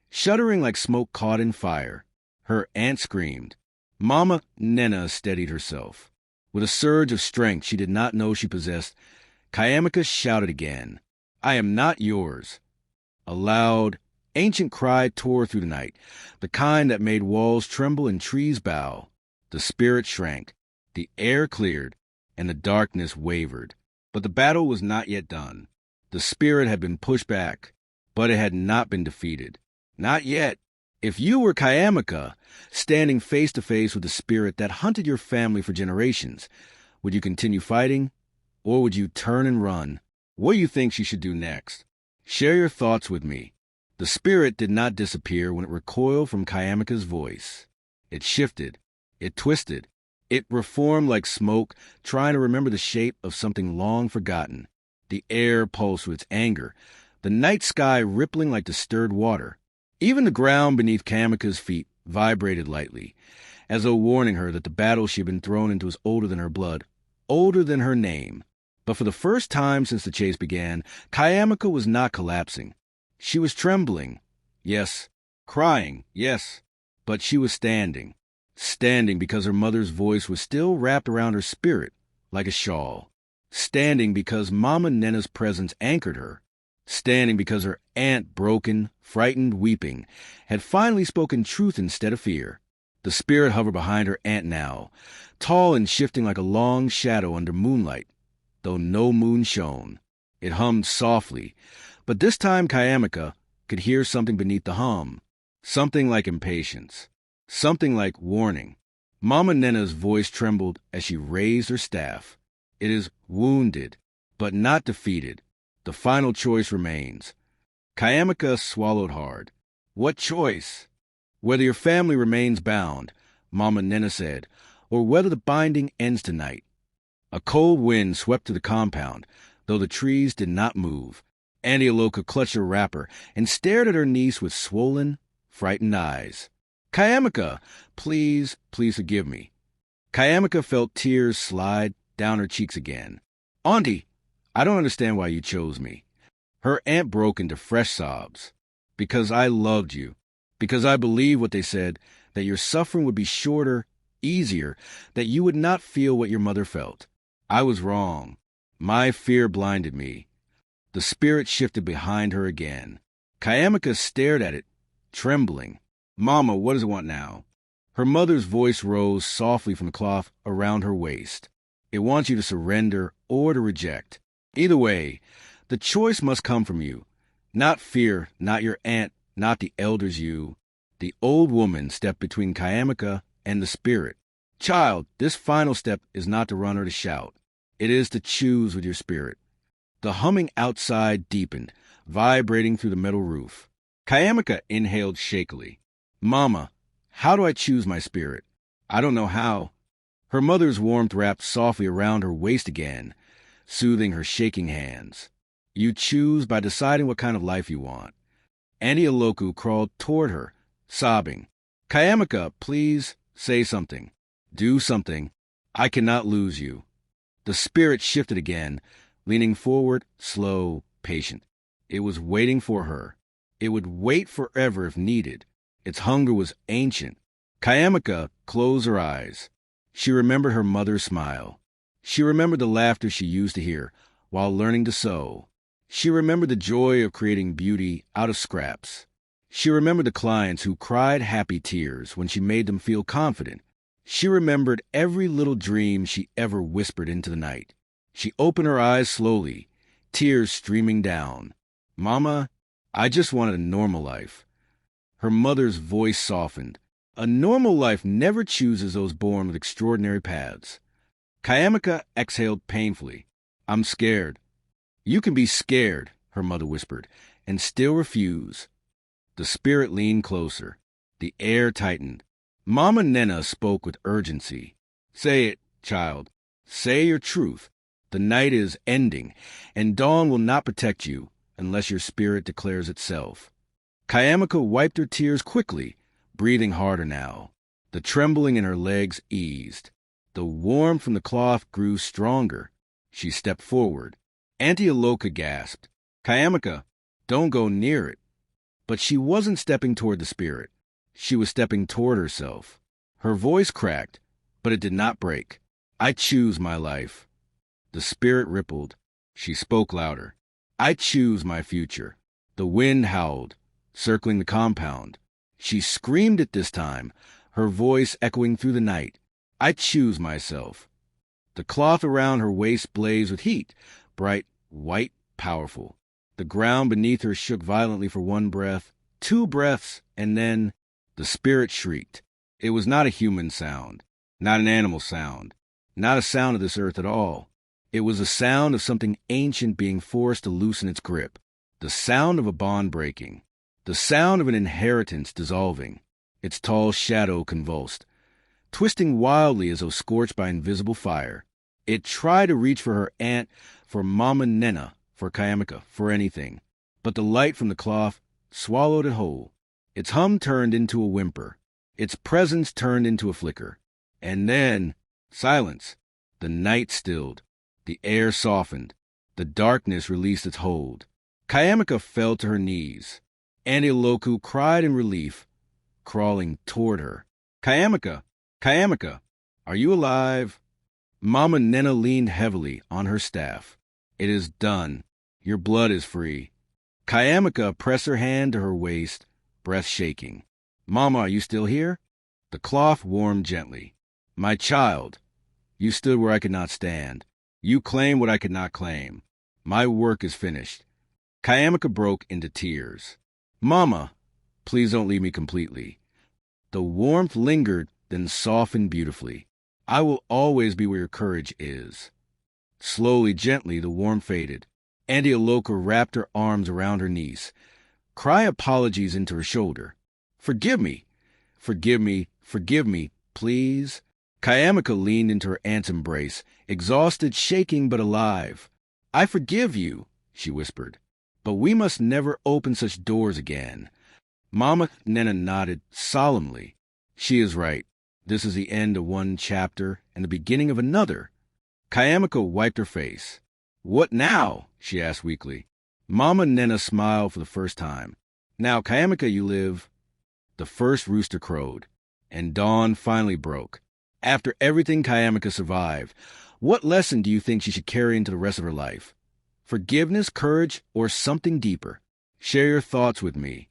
Speaker 1: shuddering like smoke caught in fire. Her aunt screamed. Mama Nena steadied herself. With a surge of strength she did not know she possessed, Kayamika shouted again, "I am not yours." A loud, ancient cry tore through the night, the kind that made walls tremble and trees bow. The spirit shrank, the air cleared, and the darkness wavered. But the battle was not yet done. The spirit had been pushed back, but it had not been defeated. Not yet. If you were Kayamika, standing face to face with the spirit that hunted your family for generations, would you continue fighting, or would you turn and run? What do you think she should do next? Share your thoughts with me. The spirit did not disappear when it recoiled from Kayamika's voice. It shifted. It twisted. It reformed like smoke, trying to remember the shape of something long forgotten. The air pulsed with its anger, the night sky rippling like stirred water. Even the ground beneath Kayamika's feet vibrated lightly, as though warning her that the battle she had been thrown into was older than her blood, older than her name. But for the first time since the chase began, Kayamika was not collapsing. She was trembling, yes, crying, yes, but she was standing. Standing because her mother's voice was still wrapped around her spirit like a shawl. Standing because Mama Nena's presence anchored her. Standing because her aunt, broken, frightened, weeping, had finally spoken truth instead of fear. The spirit hovered behind her aunt now, tall and shifting like a long shadow under moonlight, though no moon shone. It hummed softly, but this time Kayamika could hear something beneath the hum, something like impatience, something like warning. Mama Nena's voice trembled as she raised her staff. "It is wounded, but not defeated. The final choice remains." Kayamika swallowed hard. "What choice?" "Whether your family remains bound," Mama Nena said, "or whether the binding ends tonight." A cold wind swept through the compound, though the trees did not move. Auntie Aloka clutched her wrapper and stared at her niece with swollen, frightened eyes. "Kayamika, please, please forgive me." Kayamika felt tears slide down her cheeks again. "Auntie, I don't understand why you chose me." Her aunt broke into fresh sobs. "Because I loved you. Because I believed what they said, that your suffering would be shorter, easier, that you would not feel what your mother felt. I was wrong. My fear blinded me." The spirit shifted behind her again. Kayamika stared at it, trembling. "Mama, what does it want now?" Her mother's voice rose softly from the cloth around her waist. "It wants you to surrender or to reject. Either way, the choice must come from you. Not fear, not your aunt, not the elders you." The old woman stepped between Kayamika and the spirit. "Child, this final step is not to run or to shout. It is to choose with your spirit." The humming outside deepened, vibrating through the metal roof. Kayamika inhaled shakily. "Mama, how do I choose my spirit?" "I don't know how." Her mother's warmth wrapped softly around her waist again, soothing her shaking hands. "You choose by deciding what kind of life you want." Auntie Aloku crawled toward her, sobbing. "Kayamika, please, say something. Do something. I cannot lose you." The spirit shifted again, leaning forward, slow, patient. It was waiting for her. It would wait forever if needed. Its hunger was ancient. Kayamika closed her eyes. She remembered her mother's smile. She remembered the laughter she used to hear while learning to sew. She remembered the joy of creating beauty out of scraps. She remembered the clients who cried happy tears when she made them feel confident. She remembered every little dream she ever whispered into the night. She opened her eyes slowly, tears streaming down. "Mama, I just wanted a normal life." Her mother's voice softened. "A normal life never chooses those born with extraordinary paths." Kayamika exhaled painfully. "I'm scared." "You can be scared," her mother whispered, "and still refuse." The spirit leaned closer. The air tightened. Mama Nena spoke with urgency. "Say it, child. Say your truth. The night is ending, and dawn will not protect you unless your spirit declares itself." Kayamika wiped her tears quickly, breathing harder now. The trembling in her legs eased. The warmth from the cloth grew stronger. She stepped forward. Auntie Aloka gasped. "Kayamika, don't go near it." But she wasn't stepping toward the spirit. She was stepping toward herself. Her voice cracked, but it did not break. "I choose my life." The spirit rippled. She spoke louder. "I choose my future." The wind howled, circling the compound. She screamed it this time, her voice echoing through the night. "I choose myself." The cloth around her waist blazed with heat, bright, white, powerful. The ground beneath her shook violently for one breath, 2 breaths, and then the spirit shrieked. It was not a human sound, not an animal sound, not a sound of this earth at all. It was the sound of something ancient being forced to loosen its grip, the sound of a bond breaking, the sound of an inheritance dissolving. Its tall shadow convulsed, twisting wildly as though scorched by invisible fire. It tried to reach for her aunt, for Mama Nena, for Kayamika, for anything. But the light from the cloth swallowed it whole. Its hum turned into a whimper. Its presence turned into a flicker. And then, silence. The night stilled. The air softened. The darkness released its hold. Kayamika fell to her knees. Auntie Aloku cried in relief, crawling toward her. "Kayamika! Kayamika! Are you alive?" Mama Nena leaned heavily on her staff. "It is done. Your blood is free." Kayamika pressed her hand to her waist, breath shaking. "Mama, are you still here?" The cloth warmed gently. "My child, you stood where I could not stand. You claimed what I could not claim. My work is finished." Kayamika broke into tears. "Mama, please don't leave me completely." The warmth lingered, then softened beautifully. "I will always be where your courage is." Slowly, gently, the warmth faded. Auntie Aloka wrapped her arms around her niece. Cry apologies into her shoulder. "Forgive me. Forgive me. Forgive me, please." Kayamika leaned into her aunt's embrace, exhausted, shaking, but alive. "I forgive you," she whispered. "But we must never open such doors again." Mama Nena nodded solemnly. "She is right. This is the end of one chapter and the beginning of another." Kayamika wiped her face. What now? She asked weakly. Mama Nena smiled for the first time. Now, Kayamika, you live. The first rooster crowed, and dawn finally broke. After everything Kayamika survived, what lesson do you think she should carry into the rest of her life? Forgiveness, courage, or something deeper? Share your thoughts with me